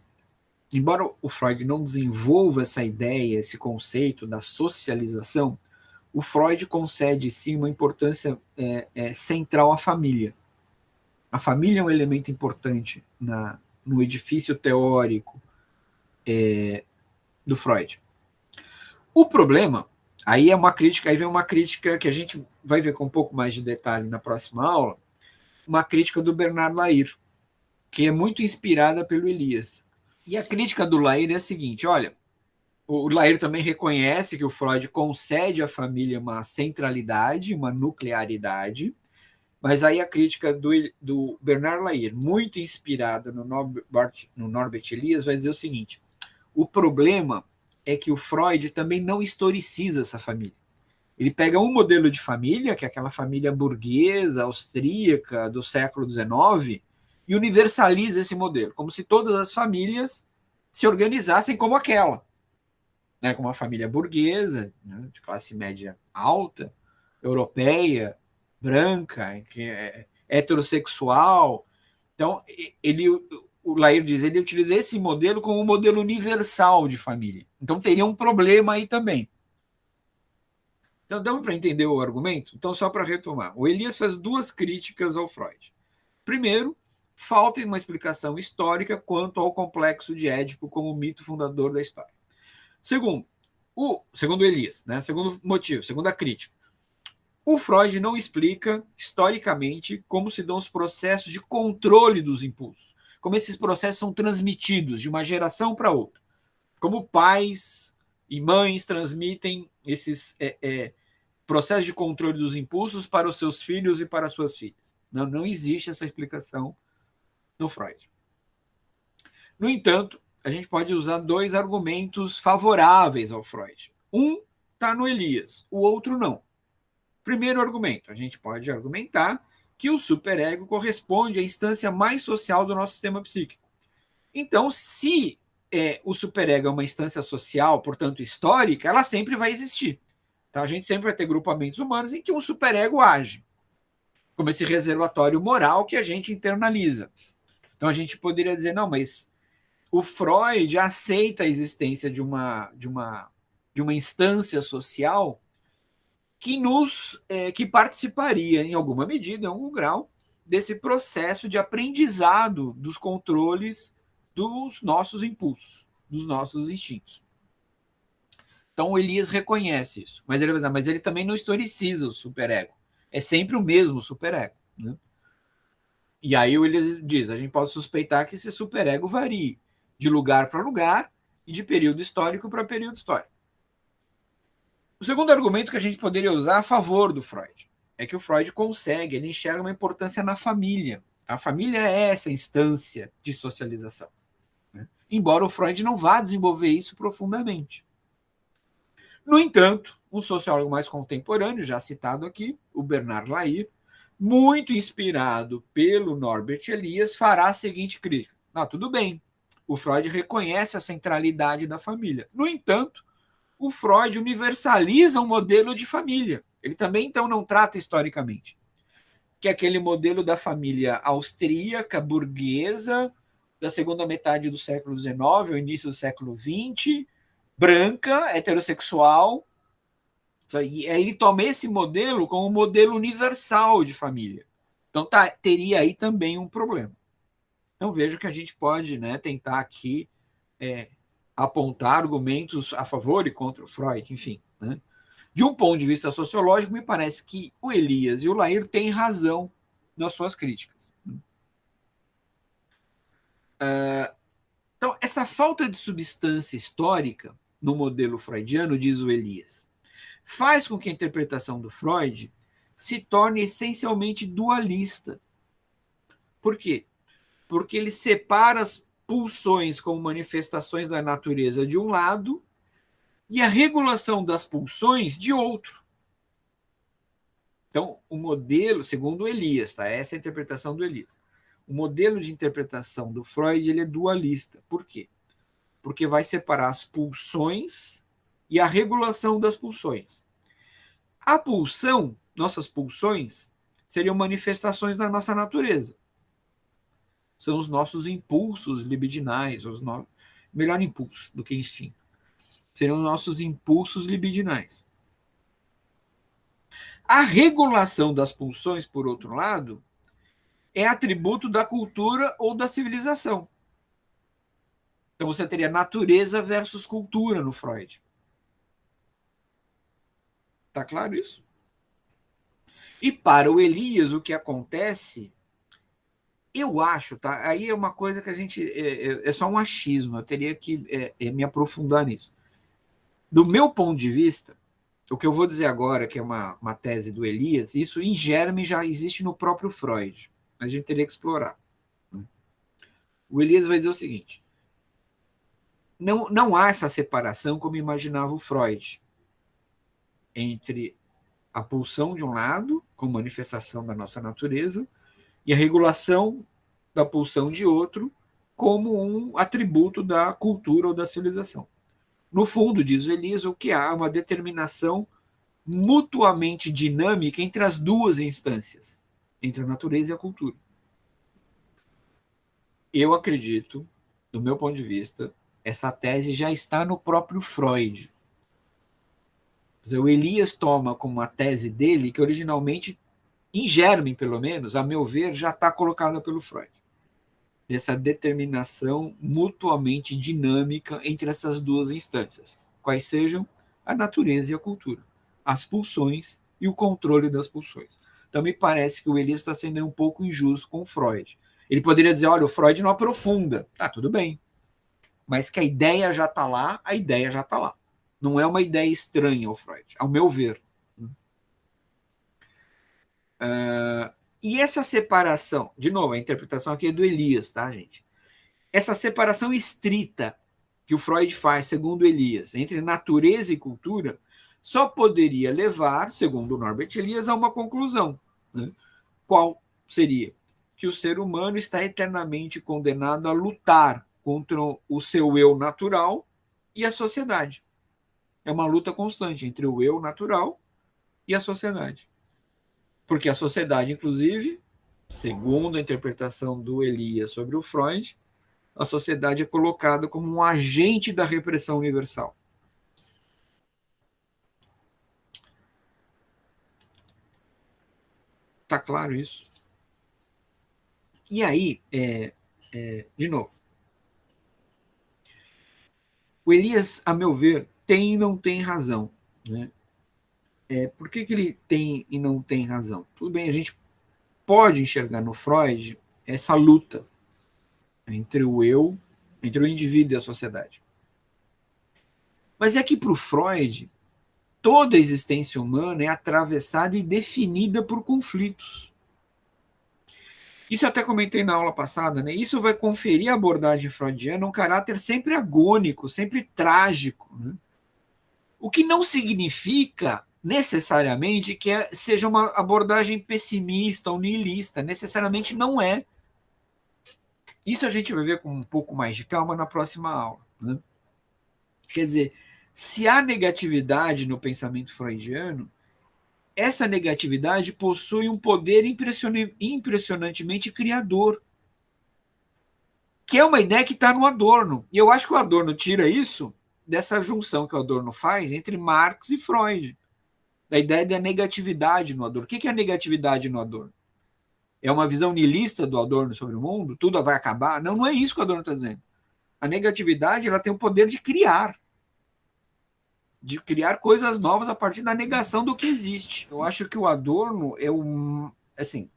embora o Freud não desenvolva essa ideia, esse conceito da socialização, o Freud concede sim uma importância central à família. A família é um elemento importante no edifício teórico do Freud. O problema, aí vem uma crítica que a gente vai ver com um pouco mais de detalhe na próxima aula, uma crítica do Bernard Lahire, que é muito inspirada pelo Elias. E a crítica do Lahire é a seguinte, olha, o Lahire também reconhece que o Freud concede à família uma centralidade, uma nuclearidade, mas aí a crítica do Bernard Lahire, muito inspirada no Norbert Elias, vai dizer o seguinte, o problema é que o Freud também não historiciza essa família. Ele pega um modelo de família, que é aquela família burguesa, austríaca, do século XIX, e universaliza esse modelo, como se todas as famílias se organizassem como aquela. Né, como uma família burguesa, né, de classe média alta, europeia, branca, que é heterossexual. Então, o Lahire diz, ele utiliza esse modelo como um modelo universal de família. Então, teria um problema aí também. Então, deu para entender o argumento? Então, só para retomar. O Elias faz duas críticas ao Freud. Primeiro, falta uma explicação histórica quanto ao complexo de Édipo como mito fundador da história. Segundo Elias, né? Segundo motivo, segunda crítica. O Freud não explica historicamente como se dão os processos de controle dos impulsos, como esses processos são transmitidos de uma geração para outra, como pais e mães transmitem esses processos de controle dos impulsos para os seus filhos e para as suas filhas. Não existe essa explicação no Freud. No entanto, a gente pode usar dois argumentos favoráveis ao Freud. Um está no Elias, o outro não. Primeiro argumento, a gente pode argumentar que o superego corresponde à instância mais social do nosso sistema psíquico. Então, se o superego é uma instância social, portanto histórica, ela sempre vai existir. Então, a gente sempre vai ter grupamentos humanos em que um superego age, como esse reservatório moral que a gente internaliza. Então, a gente poderia dizer, não, mas o Freud aceita a existência de uma instância social que participaria, em alguma medida, em algum grau, desse processo de aprendizado dos controles dos nossos impulsos, dos nossos instintos. Então o Elias reconhece isso, mas ele vai dizer, mas ele também não historiciza o superego. É sempre o mesmo superego. Né? E aí o Elias diz, a gente pode suspeitar que esse superego varie de lugar para lugar e de período histórico para período histórico. O segundo argumento que a gente poderia usar a favor do Freud é que o Freud consegue, ele enxerga uma importância na família. A família é essa instância de socialização. Né? Embora o Freud não vá desenvolver isso profundamente. No entanto, um sociólogo mais contemporâneo, já citado aqui, o Bernard Lahire, muito inspirado pelo Norbert Elias, fará a seguinte crítica. Não, tudo bem, o Freud reconhece a centralidade da família. No entanto, o Freud universaliza um modelo de família. Ele também, então, não trata historicamente. Que é aquele modelo da família austríaca, burguesa, da segunda metade do século XIX ao início do século XX, branca, heterossexual. E aí ele toma esse modelo como um modelo universal de família. Então teria aí também um problema. Então vejo que a gente pode, né, tentar aqui apontar argumentos a favor e contra o Freud, enfim. Né? De um ponto de vista sociológico, me parece que o Elias e o Lahire têm razão nas suas críticas. Então, essa falta de substância histórica no modelo freudiano, diz o Elias, faz com que a interpretação do Freud se torne essencialmente dualista. Por quê? Porque ele separa as pulsões como manifestações da natureza de um lado e a regulação das pulsões de outro. Então, o modelo, segundo o Elias, tá? Essa é a interpretação do Elias. O modelo de interpretação do Freud ele é dualista. Por quê? Porque vai separar as pulsões e a regulação das pulsões. A pulsão, nossas pulsões, seriam manifestações da nossa natureza. São os nossos impulsos libidinais, melhor impulso do que instinto. Seriam os nossos impulsos libidinais. A regulação das pulsões, por outro lado, é atributo da cultura ou da civilização. Então você teria natureza versus cultura no Freud. Tá claro isso? E para o Elias, o que acontece, eu acho, tá? Aí é uma coisa que a gente. É só um achismo, eu teria que me aprofundar nisso. Do meu ponto de vista, o que eu vou dizer agora, que é uma tese do Elias, isso em germe já existe no próprio Freud. A gente teria que explorar. Né? O Elias vai dizer o seguinte: não há essa separação como imaginava o Freud entre a pulsão de um lado, como manifestação da nossa natureza, e a regulação da pulsão de outro, como um atributo da cultura ou da civilização. No fundo, diz o Elias, o que há é uma determinação mutuamente dinâmica entre as duas instâncias, entre a natureza e a cultura. Eu acredito, do meu ponto de vista, essa tese já está no próprio Freud. O Elias toma como uma tese dele, que originalmente, em germe pelo menos, a meu ver, já está colocada pelo Freud. Dessa determinação mutuamente dinâmica entre essas duas instâncias, quais sejam a natureza e a cultura, as pulsões e o controle das pulsões. Então me parece que o Elias está sendo um pouco injusto com o Freud. Ele poderia dizer, olha, o Freud não aprofunda. Tá, tudo bem. Mas que a ideia já está lá, a ideia já está lá. Não é uma ideia estranha ao Freud, ao meu ver. E essa separação, de novo, a interpretação aqui é do Elias, tá, gente? essa separação estrita que o Freud faz, segundo Elias, entre natureza e cultura, só poderia levar, segundo Norbert Elias, a uma conclusão. Né? Qual seria? Que o ser humano está eternamente condenado a lutar contra o seu eu natural e a sociedade. É uma luta constante entre o eu natural e a sociedade. Porque a sociedade, inclusive, segundo a interpretação do Elias sobre o Freud, a sociedade é colocada como um agente da repressão universal. Tá claro isso? E aí, de novo, o Elias, a meu ver, tem e não tem razão. Né? Por que ele tem e não tem razão? Tudo bem, a gente pode enxergar no Freud essa luta entre o eu, entre o indivíduo e a sociedade. Mas é que para o Freud, toda a existência humana é atravessada e definida por conflitos. Isso eu até comentei na aula passada, né? Isso vai conferir à abordagem freudiana um caráter sempre agônico, sempre trágico. Né? O que não significa necessariamente que seja uma abordagem pessimista ou nihilista, necessariamente não é. Isso a gente vai ver com um pouco mais de calma na próxima aula. Né? Quer dizer, se há negatividade no pensamento freudiano, essa negatividade possui um poder impressionantemente criador, que é uma ideia que está no Adorno. E eu acho que o Adorno tira isso dessa junção que o Adorno faz entre Marx e Freud, da ideia da negatividade no Adorno. O que é a negatividade no Adorno? É uma visão niilista do Adorno sobre o mundo? Tudo vai acabar? Não, não é isso que o Adorno está dizendo. A negatividade ela tem o poder de criar coisas novas a partir da negação do que existe. Eu acho que o Adorno é assim,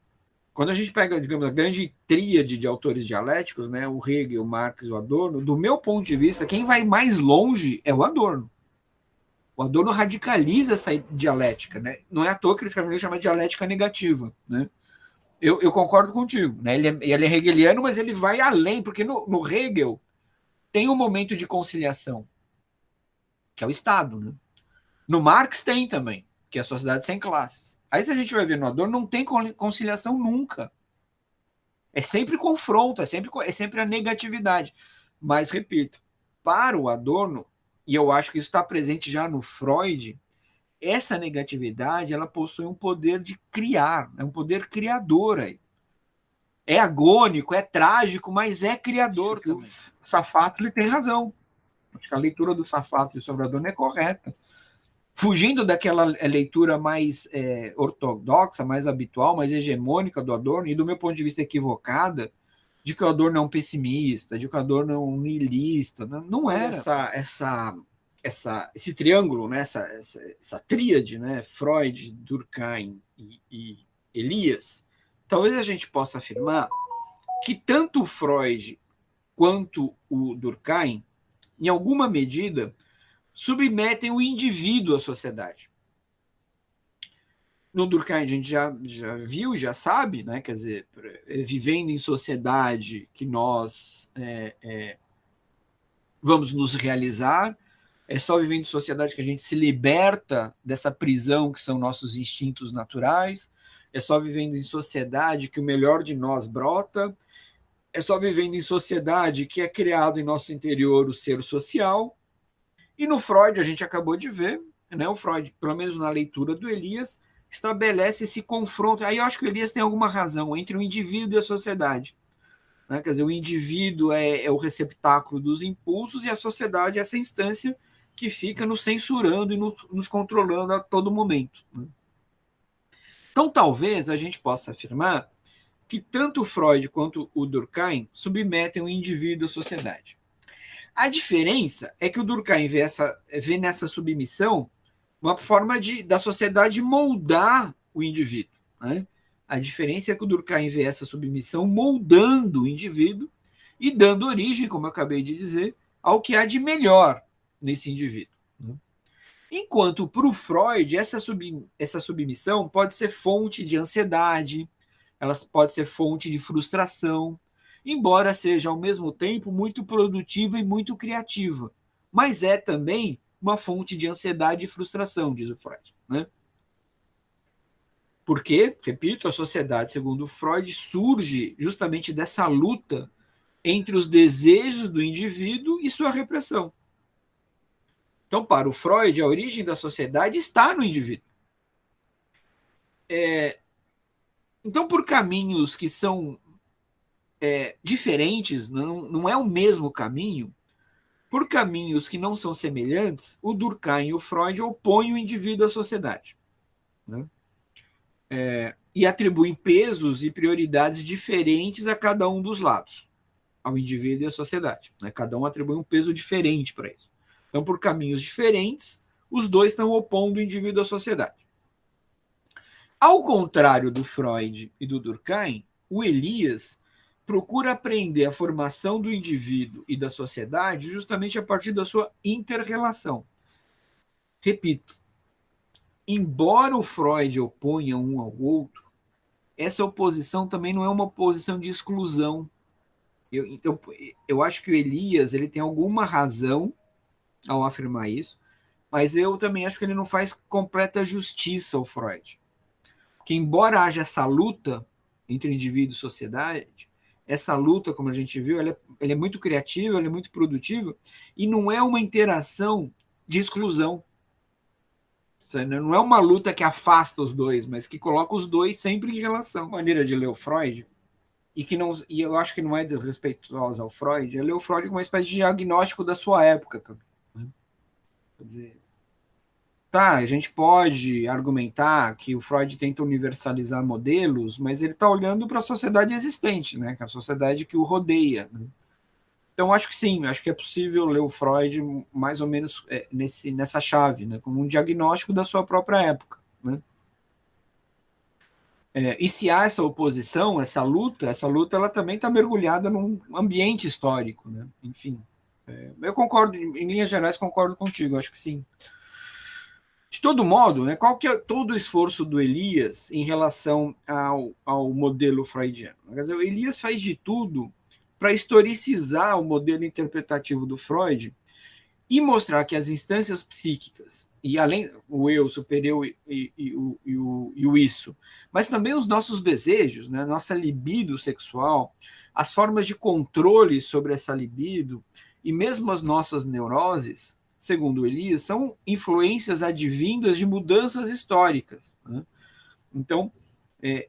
quando a gente pega, digamos, a grande tríade de autores dialéticos, né, o Hegel, o Marx e o Adorno, do meu ponto de vista, quem vai mais longe é o Adorno. O Adorno radicaliza essa dialética, né? Não é à toa que ele escreve um livro chamado Dialética Negativa, né? Eu concordo contigo, né? Ele é hegeliano, mas ele vai além, porque no Hegel tem um momento de conciliação, que é o Estado, né? No Marx tem também, que é a sociedade sem classes. Aí se a gente vai ver no Adorno, não tem conciliação nunca. É sempre confronto, é sempre a negatividade. Mas, repito, para o Adorno, e eu acho que isso está presente já no Freud, essa negatividade ela possui um poder de criar, é um poder criador aí. É agônico, é trágico, mas é criador também. O Safatli tem razão. Acho que a leitura do Safatli sobre Adorno é correta. Fugindo daquela leitura mais ortodoxa, mais habitual, mais hegemônica do Adorno, e do meu ponto de vista equivocada, de que o Adorno é um pessimista, de que o Adorno é um niilista. Não era. Esse triângulo, né? essa tríade, né? Freud, Durkheim e Elias, talvez a gente possa afirmar que tanto o Freud quanto o Durkheim, em alguma medida, submetem o indivíduo à sociedade. No Durkheim a gente já viu e já sabe, né? Quer dizer, vivendo em sociedade que nós vamos nos realizar, é só vivendo em sociedade que a gente se liberta dessa prisão que são nossos instintos naturais, é só vivendo em sociedade que o melhor de nós brota, é só vivendo em sociedade que é criado em nosso interior o ser social. E no Freud, a gente acabou de ver, né, o Freud, pelo menos na leitura do Elias, estabelece esse confronto. Aí eu acho que o Elias tem alguma razão entre o indivíduo e a sociedade. Né? Quer dizer, o indivíduo é o receptáculo dos impulsos e a sociedade é essa instância que fica nos censurando e nos controlando a todo momento. Né? Então, talvez a gente possa afirmar que tanto o Freud quanto o Durkheim submetem o indivíduo à sociedade. A diferença é que o Durkheim vê nessa submissão uma forma da sociedade moldar o indivíduo. Né? A diferença é que o Durkheim vê essa submissão moldando o indivíduo e dando origem, como eu acabei de dizer, ao que há de melhor nesse indivíduo. Né? Enquanto para o Freud, essa submissão pode ser fonte de ansiedade, ela pode ser fonte de frustração, embora seja ao mesmo tempo muito produtiva e muito criativa, mas é também uma fonte de ansiedade e frustração, diz o Freud, né? Porque, repito, a sociedade, segundo Freud, surge justamente dessa luta entre os desejos do indivíduo e sua repressão. Então, para o Freud, a origem da sociedade está no indivíduo. Então, por caminhos que são diferentes, não é o mesmo caminho, por caminhos que não são semelhantes, o Durkheim e o Freud opõem o indivíduo à sociedade, né? E atribuem pesos e prioridades diferentes a cada um dos lados, ao indivíduo e à sociedade, né? Cada um atribui um peso diferente para isso. Então, por caminhos diferentes, os dois estão opondo o indivíduo à sociedade. Ao contrário do Freud e do Durkheim, o Elias procura aprender a formação do indivíduo e da sociedade justamente a partir da sua inter-relação. Repito, embora o Freud oponha um ao outro, essa oposição também não é uma oposição de exclusão. Então, eu acho que o Elias ele tem alguma razão ao afirmar isso, mas eu também acho que ele não faz completa justiça ao Freud. Porque, embora haja essa luta entre indivíduo e sociedade, essa luta, como a gente viu, ela é muito criativa, ela é muito produtiva, e não é uma interação de exclusão. Não é uma luta que afasta os dois, mas que coloca os dois sempre em relação. A maneira de ler o Freud, e eu acho que não é desrespeitosa ao Freud, é ler o Freud como uma espécie de diagnóstico da sua época também, né? Quer dizer, tá, a gente pode argumentar que o Freud tenta universalizar modelos, mas ele está olhando para a sociedade existente, né? Que é a sociedade que o rodeia, né? Então, acho que sim, acho que é possível ler o Freud mais ou menos nessa chave, né? Como um diagnóstico da sua própria época, né? E se há essa oposição, essa luta ela também está mergulhada num ambiente histórico, né? Enfim, eu concordo, em linhas gerais, concordo contigo, acho que sim. De todo modo, né, qual que é todo o esforço do Elias em relação ao modelo freudiano? Quer dizer, o Elias faz de tudo para historicizar o modelo interpretativo do Freud e mostrar que as instâncias psíquicas, e além o eu, o superior e o isso, mas também os nossos desejos, né, nossa libido sexual, as formas de controle sobre essa libido e mesmo as nossas neuroses, segundo Elias, são influências advindas de mudanças históricas, né? Então,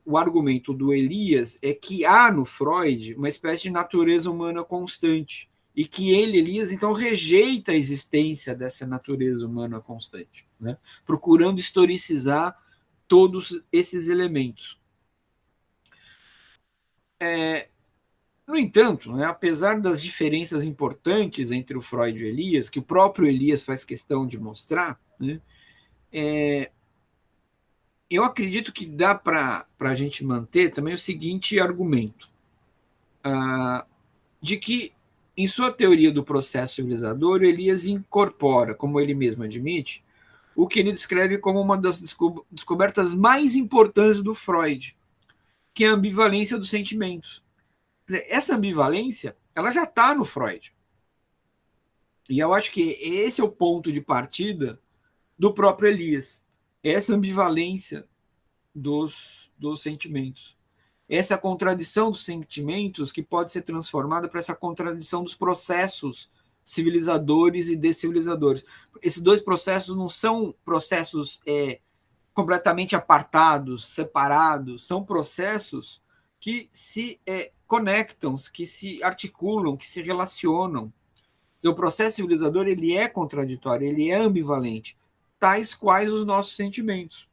o argumento do Elias é que há no Freud uma espécie de natureza humana constante e que ele, Elias, então rejeita a existência dessa natureza humana constante, né? Procurando historicizar todos esses elementos. No entanto, né, apesar das diferenças importantes entre o Freud e o Elias, que o próprio Elias faz questão de mostrar, né, eu acredito que dá para a gente manter também o seguinte argumento, de que, em sua teoria do processo civilizador, Elias incorpora, como ele mesmo admite, o que ele descreve como uma das descobertas mais importantes do Freud, que é a ambivalência dos sentimentos. Quer dizer, essa ambivalência ela já está no Freud. E eu acho que esse é o ponto de partida do próprio Elias. Essa ambivalência dos sentimentos. Essa contradição dos sentimentos que pode ser transformada para essa contradição dos processos civilizadores e descivilizadores. Esses dois processos não são processos completamente apartados, separados, são processos que se conectam, que se articulam, que se relacionam. O processo civilizador ele é contraditório, ele é ambivalente, tais quais os nossos sentimentos.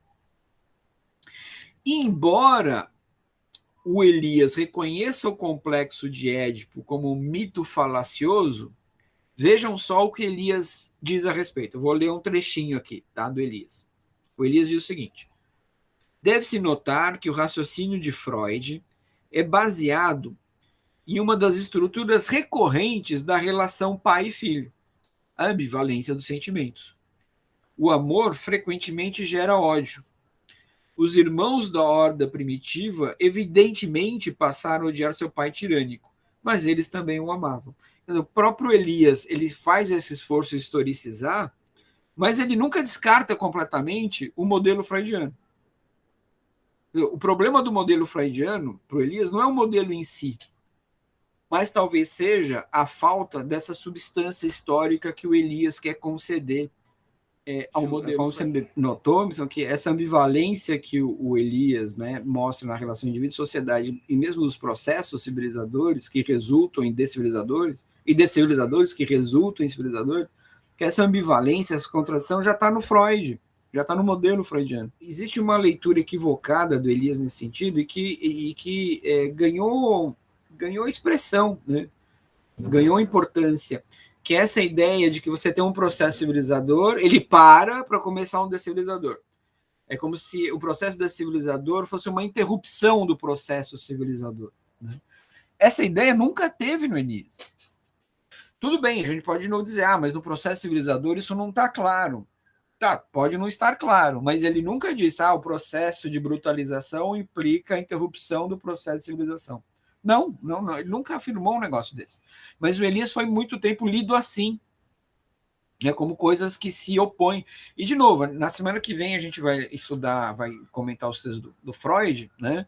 E embora o Elias reconheça o complexo de Édipo como um mito falacioso, vejam só o que Elias diz a respeito. Eu vou ler um trechinho aqui, tá, do Elias. O Elias diz o seguinte: deve-se notar que o raciocínio de Freud é baseado em uma das estruturas recorrentes da relação pai e filho, a ambivalência dos sentimentos. O amor frequentemente gera ódio. Os irmãos da horda primitiva evidentemente passaram a odiar seu pai tirânico, mas eles também o amavam. Quer dizer, o próprio Elias, ele faz esse esforço de historicizar, mas ele nunca descarta completamente o modelo freudiano. O problema do modelo freudiano para o Elias não é o modelo em si, mas talvez seja a falta dessa substância histórica que o Elias quer conceder ao modelo. Como você notou, que essa ambivalência que o Elias, né, mostra na relação indivíduo e sociedade, e mesmo nos processos civilizadores que resultam em descivilizadores, e descivilizadores que resultam em civilizadores, que essa ambivalência, essa contradição já está no Freud, já está no modelo freudiano. Existe uma leitura equivocada do Elias nesse sentido e que ganhou expressão, né? Ganhou importância, que é essa ideia de que você tem um processo civilizador, ele para começar um descivilizador. É como se o processo descivilizador fosse uma interrupção do processo civilizador, né? Essa ideia nunca teve no Elias. Tudo bem, a gente pode não dizer, mas no processo civilizador isso não está claro. Tá, pode não estar claro, mas ele nunca disse, o processo de brutalização implica a interrupção do processo de civilização. Não, ele nunca afirmou um negócio desse. Mas o Elias foi muito tempo lido assim, né, como coisas que se opõem. E, de novo, na semana que vem a gente vai estudar, vai comentar os textos do Freud, né,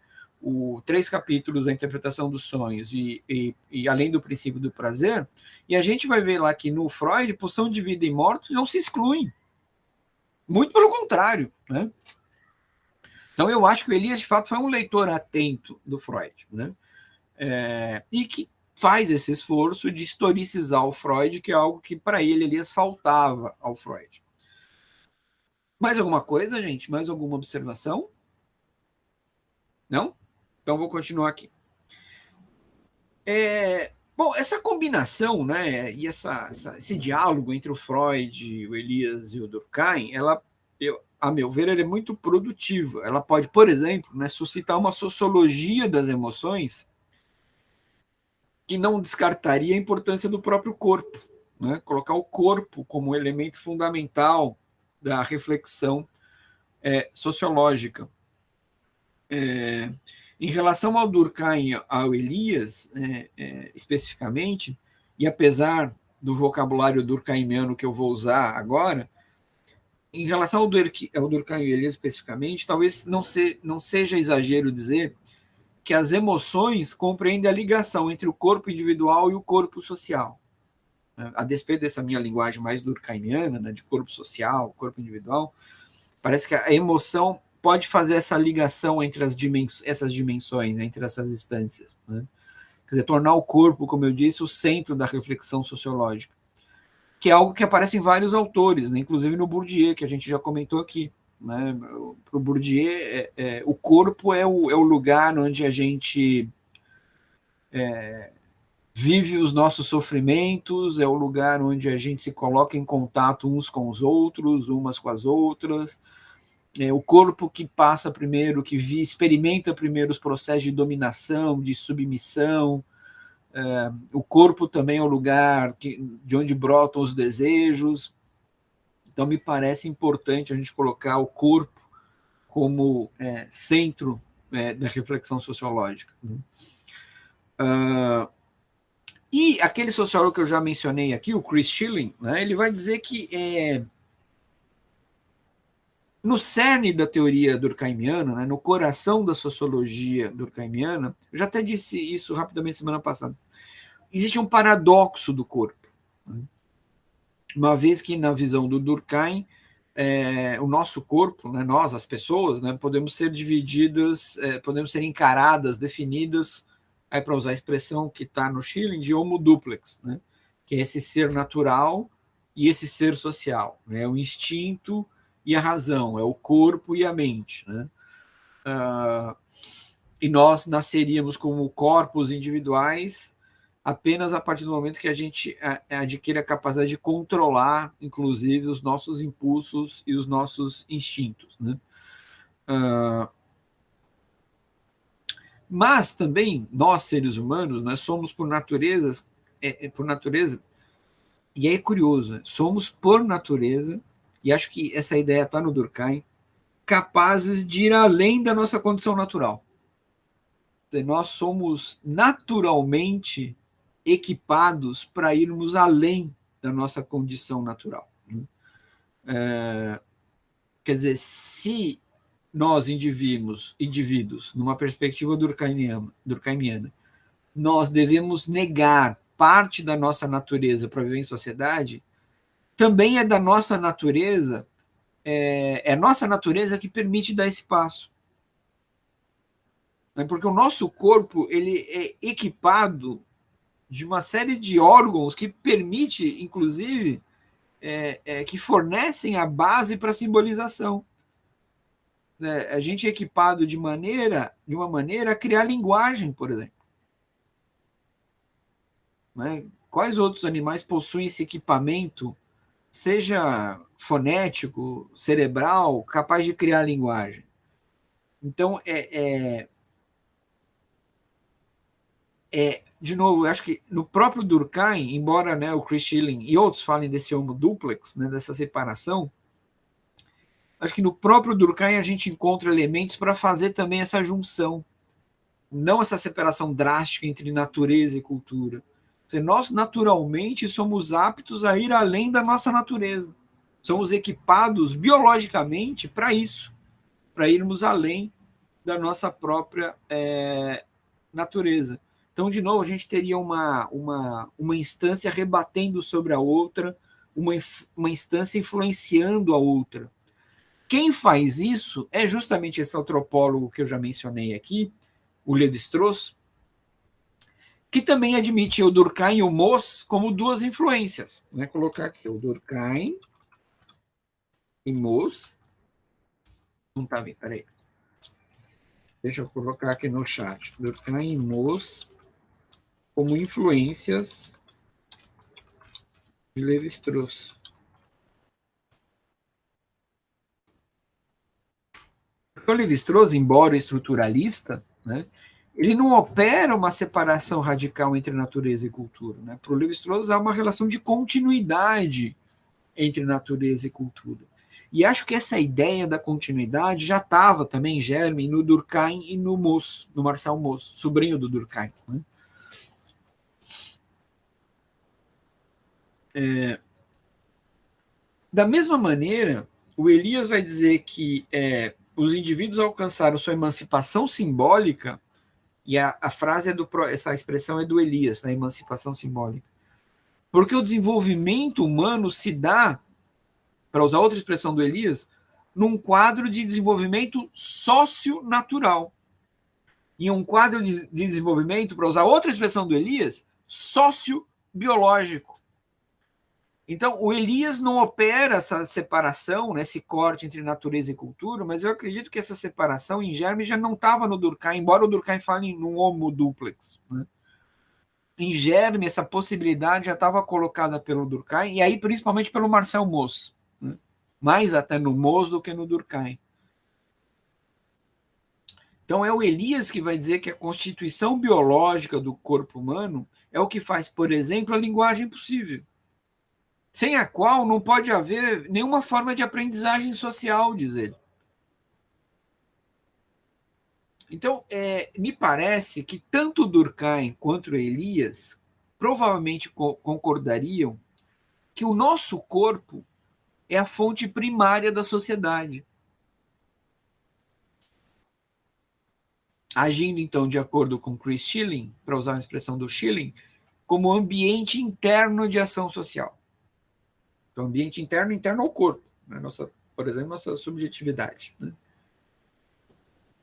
3 capítulos da interpretação dos sonhos e além do princípio do prazer, e a gente vai ver lá que no Freud, pulsão de vida e morte não se excluem. Muito pelo contrário, né? Então eu acho que o Elias de fato foi um leitor atento do Freud, né? E que faz esse esforço de historicizar o Freud, que é algo que para ele Elias faltava ao Freud. Mais alguma coisa, gente? Mais alguma observação? Não? Então vou continuar aqui. Bom, essa combinação, né, e esse diálogo entre o Freud, o Elias e o Durkheim, a meu ver, ela é muito produtiva. Ela pode, por exemplo, né, suscitar uma sociologia das emoções que não descartaria a importância do próprio corpo, né? Colocar o corpo como elemento fundamental da reflexão sociológica. Em relação ao Durkheim e ao Elias, especificamente, e apesar do vocabulário durkheimiano que eu vou usar agora, em relação ao Durkheim e Elias especificamente, talvez não seja exagero dizer que as emoções compreendem a ligação entre o corpo individual e o corpo social. A despeito dessa minha linguagem mais durkheimiana, né, de corpo social, corpo individual, parece que a emoção pode fazer essa ligação entre essas dimensões, entre essas instâncias, né? Quer dizer, tornar o corpo, como eu disse, o centro da reflexão sociológica, que é algo que aparece em vários autores, né, inclusive no Bourdieu, que a gente já comentou aqui. Né? Para o Bourdieu, o corpo é o lugar onde a gente vive os nossos sofrimentos, é o lugar onde a gente se coloca em contato uns com os outros, umas com as outras. O corpo que passa primeiro, que experimenta primeiro os processos de dominação, de submissão. O corpo também é o lugar de onde brotam os desejos. Então, me parece importante a gente colocar o corpo como centro da reflexão sociológica. E aquele sociólogo que eu já mencionei aqui, o Chris Schilling, né, ele vai dizer que no cerne da teoria durkheimiana, né, no coração da sociologia durkheimiana, eu já até disse isso rapidamente semana passada, existe um paradoxo do corpo. Né? Uma vez que na visão do Durkheim, o nosso corpo, né, nós, as pessoas, né, podemos ser divididas, podemos ser encaradas, definidas, para usar a expressão que está no Schilling, de homo duplex, né, que é esse ser natural e esse ser social. Né, o instinto e a razão, é o corpo e a mente. Né, e nós nasceríamos como corpos individuais apenas a partir do momento que a gente adquire a capacidade de controlar, inclusive, os nossos impulsos e os nossos instintos. Né? Mas também, nós, seres humanos, nós somos por natureza, e é curioso, somos por natureza, e acho que essa ideia está no Durkheim, capazes de ir além da nossa condição natural. Nós somos naturalmente equipados para irmos além da nossa condição natural. Quer dizer, se nós, indivíduos, numa perspectiva durkheimiana, nós devemos negar parte da nossa natureza para viver em sociedade, também é da nossa natureza, é nossa natureza que permite dar esse passo. Porque o nosso corpo ele é equipado de uma série de órgãos que permite, inclusive, que fornecem a base para a simbolização. A gente é equipado de uma maneira a criar linguagem, por exemplo. Quais outros animais possuem esse equipamento, seja fonético, cerebral, capaz de criar linguagem? Então, de novo, eu acho que no próprio Durkheim, embora, né, o Chris Schilling e outros falem desse homo duplex, né, dessa separação, acho que no próprio Durkheim a gente encontra elementos para fazer também essa junção, não essa separação drástica entre natureza e cultura. Nós naturalmente somos aptos a ir além da nossa natureza. Somos equipados biologicamente para isso, para irmos além da nossa própria natureza. Então, de novo, a gente teria uma instância rebatendo sobre a outra, uma instância influenciando a outra. Quem faz isso é justamente esse antropólogo que eu já mencionei aqui, o Lévi-Strauss, que também admite o Durkheim e o Mauss como duas influências. Vou colocar aqui o Durkheim e Mauss. Não está bem, peraí. Deixa eu colocar aqui no chat. Durkheim e Mauss como influências de Lévi-Strauss. O Lévi-Strauss, embora estruturalista, né, ele não opera uma separação radical entre natureza e cultura. Né? Para o Lévi-Strauss há uma relação de continuidade entre natureza e cultura. E acho que essa ideia da continuidade já estava também em germe no Durkheim e no Mauss, no Marcel Mauss, sobrinho do Durkheim. Né? Da mesma maneira, o Elias vai dizer que os indivíduos alcançaram sua emancipação simbólica, e a frase essa expressão é do Elias, da emancipação simbólica, porque o desenvolvimento humano se dá, para usar outra expressão do Elias, num quadro de desenvolvimento socio-natural. Em um quadro de desenvolvimento, para usar outra expressão do Elias, socio-biológico. Então, o Elias não opera essa separação, né, esse corte entre natureza e cultura, mas eu acredito que essa separação em germe já não estava no Durkheim, embora o Durkheim fale num homo duplex. Né? Em germe, essa possibilidade já estava colocada pelo Durkheim, e aí principalmente pelo Marcel Mauss. Né? Mais até no Mauss do que no Durkheim. Então, é o Elias que vai dizer que a constituição biológica do corpo humano é o que faz, por exemplo, a linguagem possível, sem a qual não pode haver nenhuma forma de aprendizagem social, diz ele. Então, me parece que tanto Durkheim quanto Elias provavelmente concordariam que o nosso corpo é a fonte primária da sociedade. Agindo, então, de acordo com Chris Schilling, para usar a expressão do Schilling, como ambiente interno de ação social. Então, ambiente interno ao corpo, né? Por exemplo, nossa subjetividade. Né?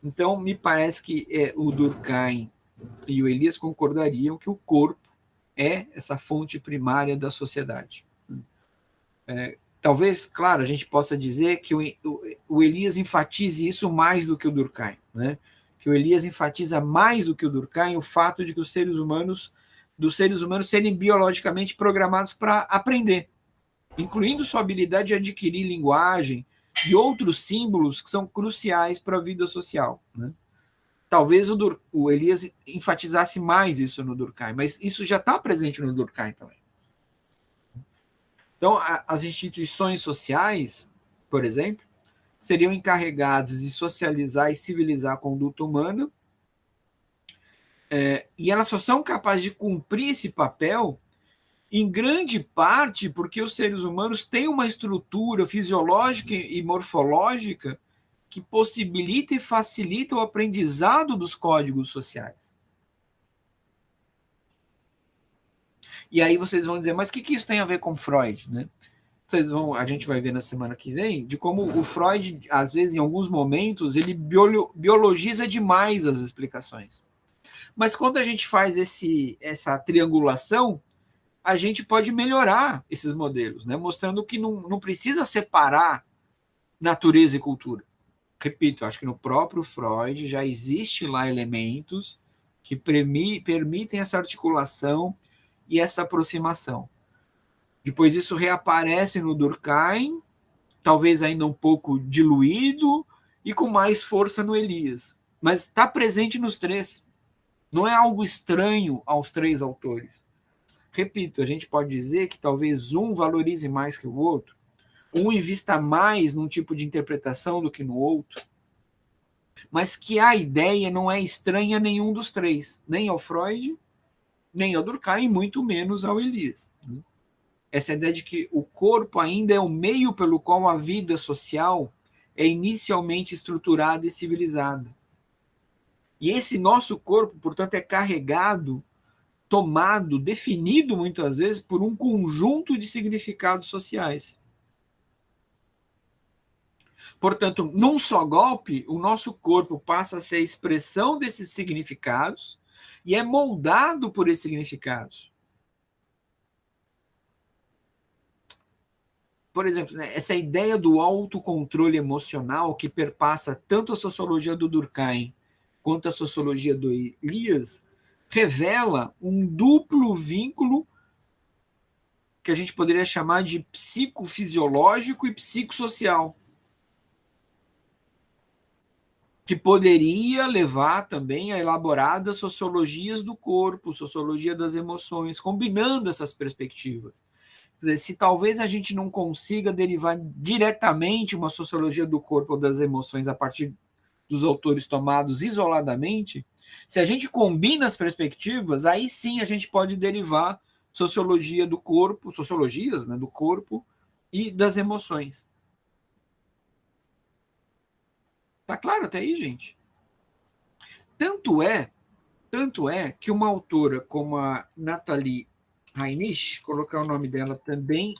Então, me parece que o Durkheim e o Elias concordariam que o corpo é essa fonte primária da sociedade. Talvez, claro, a gente possa dizer que o Elias enfatize isso mais do que o Durkheim. Né? Que o Elias enfatiza mais do que o Durkheim o fato de que dos seres humanos serem biologicamente programados para aprender, incluindo sua habilidade de adquirir linguagem e outros símbolos que são cruciais para a vida social. Né? Talvez o Elias enfatizasse mais isso no Durkheim, mas isso já está presente no Durkheim também. Então, as instituições sociais, por exemplo, seriam encarregadas de socializar e civilizar a conduta humana, E elas só são capazes de cumprir esse papel em grande parte porque os seres humanos têm uma estrutura fisiológica e morfológica que possibilita e facilita o aprendizado dos códigos sociais. E aí vocês vão dizer, mas o que isso tem a ver com Freud, né? A gente vai ver na semana que vem de como o Freud, às vezes, em alguns momentos, ele biologiza demais as explicações. Mas quando a gente faz essa triangulação, a gente pode melhorar esses modelos, né? Mostrando que não precisa separar natureza e cultura. Repito, acho que no próprio Freud já existe lá elementos que permitem essa articulação e essa aproximação. Depois isso reaparece no Durkheim, talvez ainda um pouco diluído e com mais força no Elias. Mas está presente nos três. Não é algo estranho aos três autores. Repito, a gente pode dizer que talvez um valorize mais que o outro, um invista mais num tipo de interpretação do que no outro, mas que a ideia não é estranha a nenhum dos três, nem ao Freud, nem ao Durkheim, e muito menos ao Elias. Essa ideia de que o corpo ainda é o meio pelo qual a vida social é inicialmente estruturada e civilizada. E esse nosso corpo, portanto, é carregado, tomado, definido muitas vezes por um conjunto de significados sociais. Portanto, num só golpe, o nosso corpo passa a ser a expressão desses significados e é moldado por esses significados. Por exemplo, né, essa ideia do autocontrole emocional que perpassa tanto a sociologia do Durkheim quanto a sociologia do Elias revela um duplo vínculo que a gente poderia chamar de psicofisiológico e psicossocial, que poderia levar também a elaboradas sociologias do corpo, sociologia das emoções, combinando essas perspectivas. Quer dizer, se talvez a gente não consiga derivar diretamente uma sociologia do corpo ou das emoções a partir dos autores tomados isoladamente, se a gente combina as perspectivas, aí sim a gente pode derivar sociologia do corpo, sociologias, né, do corpo e das emoções. Tá claro até aí, gente? Tanto é que uma autora como a Nathalie Reinich, colocar o nome dela também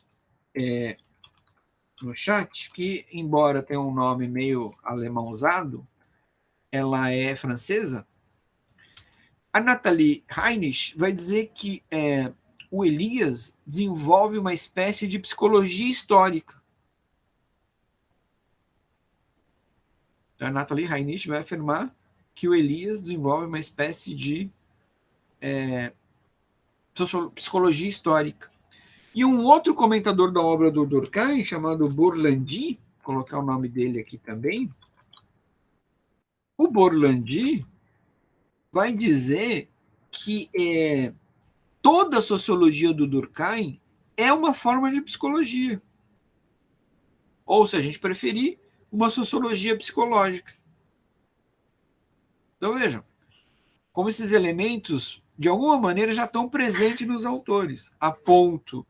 no chat, que embora tenha um nome meio alemão usado, ela é francesa. A Nathalie Reinich vai dizer que o Elias desenvolve uma espécie de psicologia histórica. Então, a Nathalie Reinich vai afirmar que o Elias desenvolve uma espécie de psicologia histórica. E um outro comentador da obra do Durkheim, chamado Borlandi, vou colocar o nome dele aqui também, o Borlandi vai dizer que toda a sociologia do Durkheim é uma forma de psicologia. Ou, se a gente preferir, uma sociologia psicológica. Então, vejam, como esses elementos, de alguma maneira, já estão presentes nos autores, a ponto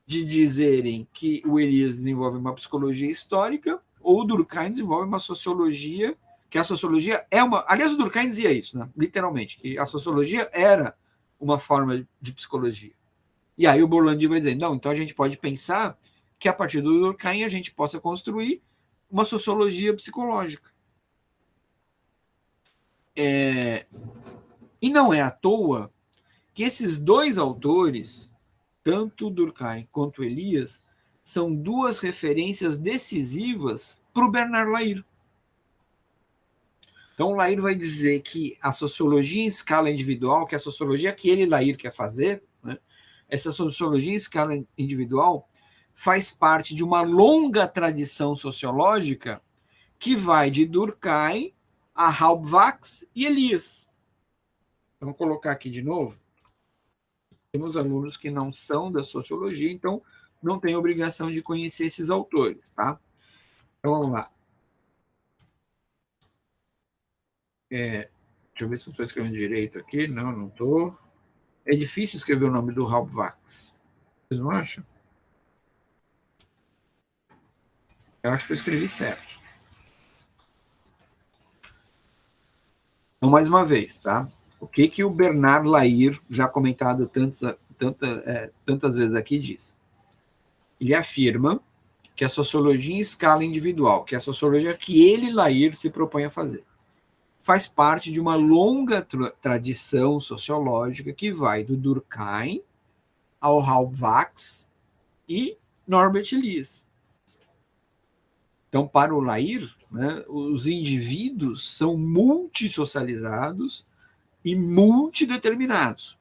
de dizerem que o Elias desenvolve uma psicologia histórica ou o Durkheim desenvolve uma sociologia, que a sociologia é uma... Aliás, o Durkheim dizia isso, né? Literalmente, que a sociologia era uma forma de psicologia. E aí o Borlandi vai dizer, não, então a gente pode pensar que a partir do Durkheim a gente possa construir uma sociologia psicológica. E não é à toa que esses dois autores, tanto Durkheim quanto Elias, são duas referências decisivas para o Bernard Lahire. Então, o Lahire vai dizer que a sociologia em escala individual, que é a sociologia que ele, Lahire, quer fazer, né, essa sociologia em escala individual faz parte de uma longa tradição sociológica que vai de Durkheim a Halbwachs e Elias. Vamos colocar aqui de novo. Temos alunos que não são da sociologia, então não tem obrigação de conhecer esses autores, tá? Então vamos lá. Deixa eu ver se eu estou escrevendo direito aqui. Não, não estou. É difícil escrever o nome do Halbwachs. Vocês não acham? Eu acho que eu escrevi certo. Então, mais uma vez, tá? O que o Bernard Lahire, já comentado tantas vezes aqui, diz? Ele afirma que a sociologia em escala individual, que é a sociologia que ele, Lahire, se propõe a fazer, faz parte de uma longa tradição sociológica que vai do Durkheim ao Halbwachs e Norbert Elias. Então, para o Lahire, né, os indivíduos são multissocializados e multideterminados,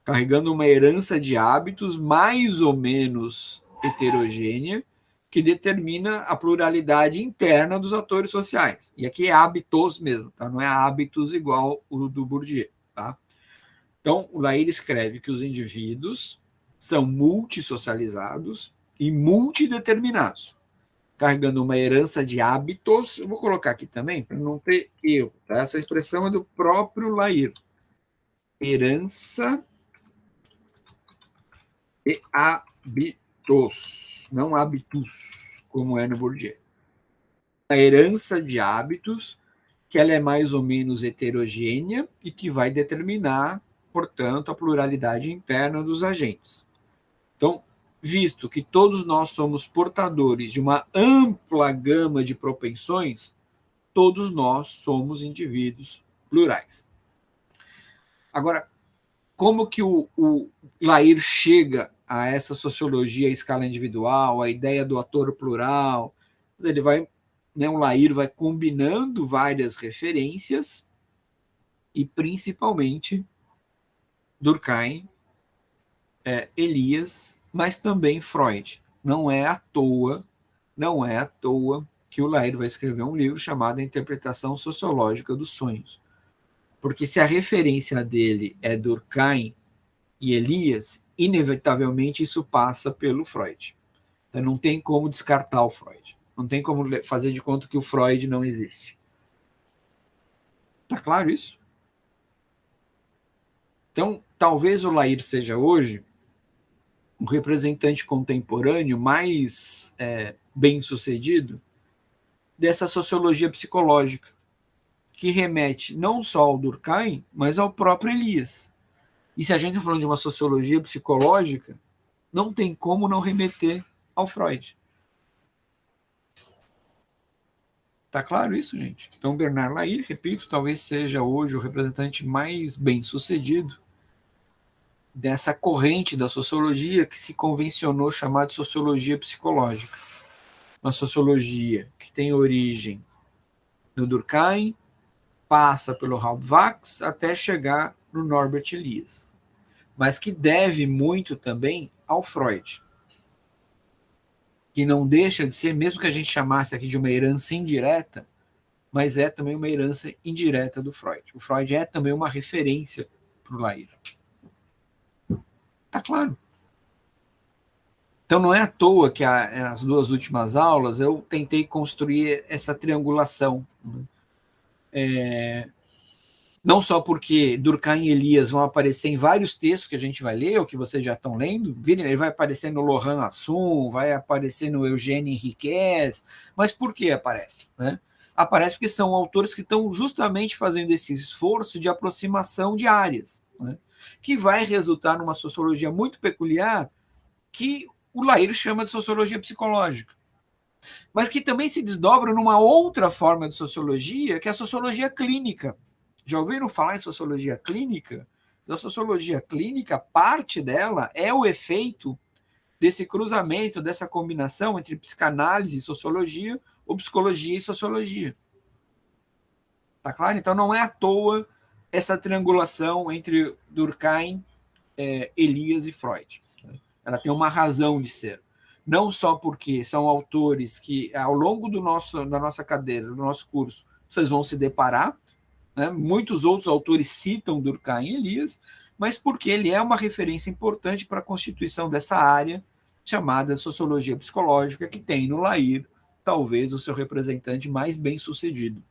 carregando uma herança de hábitos mais ou menos heterogênea que determina a pluralidade interna dos atores sociais. E aqui é hábitos mesmo, tá? Não é hábitos igual o do Bourdieu. Tá? Então, o Lahire escreve que os indivíduos são multissocializados e multideterminados, carregando uma herança de hábitos. Eu vou colocar aqui também, para não ter erro. Tá? Essa expressão é do próprio Lahire. Herança de hábitos, não habitus, como é no Bourdieu. A herança de hábitos, que ela é mais ou menos heterogênea e que vai determinar, portanto, a pluralidade interna dos agentes. Então, visto que todos nós somos portadores de uma ampla gama de propensões, todos nós somos indivíduos plurais. Agora, como que o Lahire chega a essa sociologia à escala individual, a ideia do ator plural? Ele vai, né, o Lahire vai combinando várias referências e principalmente Durkheim, Elias, mas também Freud. Não é à toa que o Lahire vai escrever um livro chamado A Interpretação Sociológica dos Sonhos. Porque se a referência dele é Durkheim e Elias, inevitavelmente isso passa pelo Freud. Então não tem como descartar o Freud. Não tem como fazer de conta que o Freud não existe. Tá claro isso? Então, talvez o Lahire seja hoje um representante contemporâneo mais bem-sucedido dessa sociologia psicológica, que remete não só ao Durkheim, mas ao próprio Elias. E se a gente está falando de uma sociologia psicológica, não tem como não remeter ao Freud. Tá claro isso, gente? Então, Bernard Lahire, repito, talvez seja hoje o representante mais bem-sucedido dessa corrente da sociologia que se convencionou chamar de sociologia psicológica. Uma sociologia que tem origem no Durkheim, passa pelo Halbwachs até chegar no Norbert Elias, mas que deve muito também ao Freud, que não deixa de ser, mesmo que a gente chamasse aqui de uma herança indireta, mas é também uma herança indireta do Freud. O Freud é também uma referência para o Lahire. Tá claro? Então não é à toa que as duas últimas aulas eu tentei construir essa triangulação. Não só porque Durkheim e Elias vão aparecer em vários textos que a gente vai ler, ou que vocês já estão lendo, ele vai aparecer no Laurent Assun, vai aparecer no Eugène Henriquez, mas por que aparece? Né? Aparece porque são autores que estão justamente fazendo esse esforço de aproximação de áreas, né? Que vai resultar numa sociologia muito peculiar que o Lahire chama de sociologia psicológica, mas que também se desdobra numa outra forma de sociologia, que é a sociologia clínica. Já ouviram falar em sociologia clínica? A sociologia clínica, parte dela é o efeito desse cruzamento, dessa combinação entre psicanálise e sociologia, ou psicologia e sociologia. Tá claro? Então não é à toa essa triangulação entre Durkheim, Elias e Freud. Ela tem uma razão de ser. Não só porque são autores que, ao longo da nossa cadeira, do nosso curso, vocês vão se deparar, né? Muitos outros autores citam Durkheim e Elias, mas porque ele é uma referência importante para a constituição dessa área chamada sociologia psicológica, que tem no Lahire talvez o seu representante mais bem-sucedido.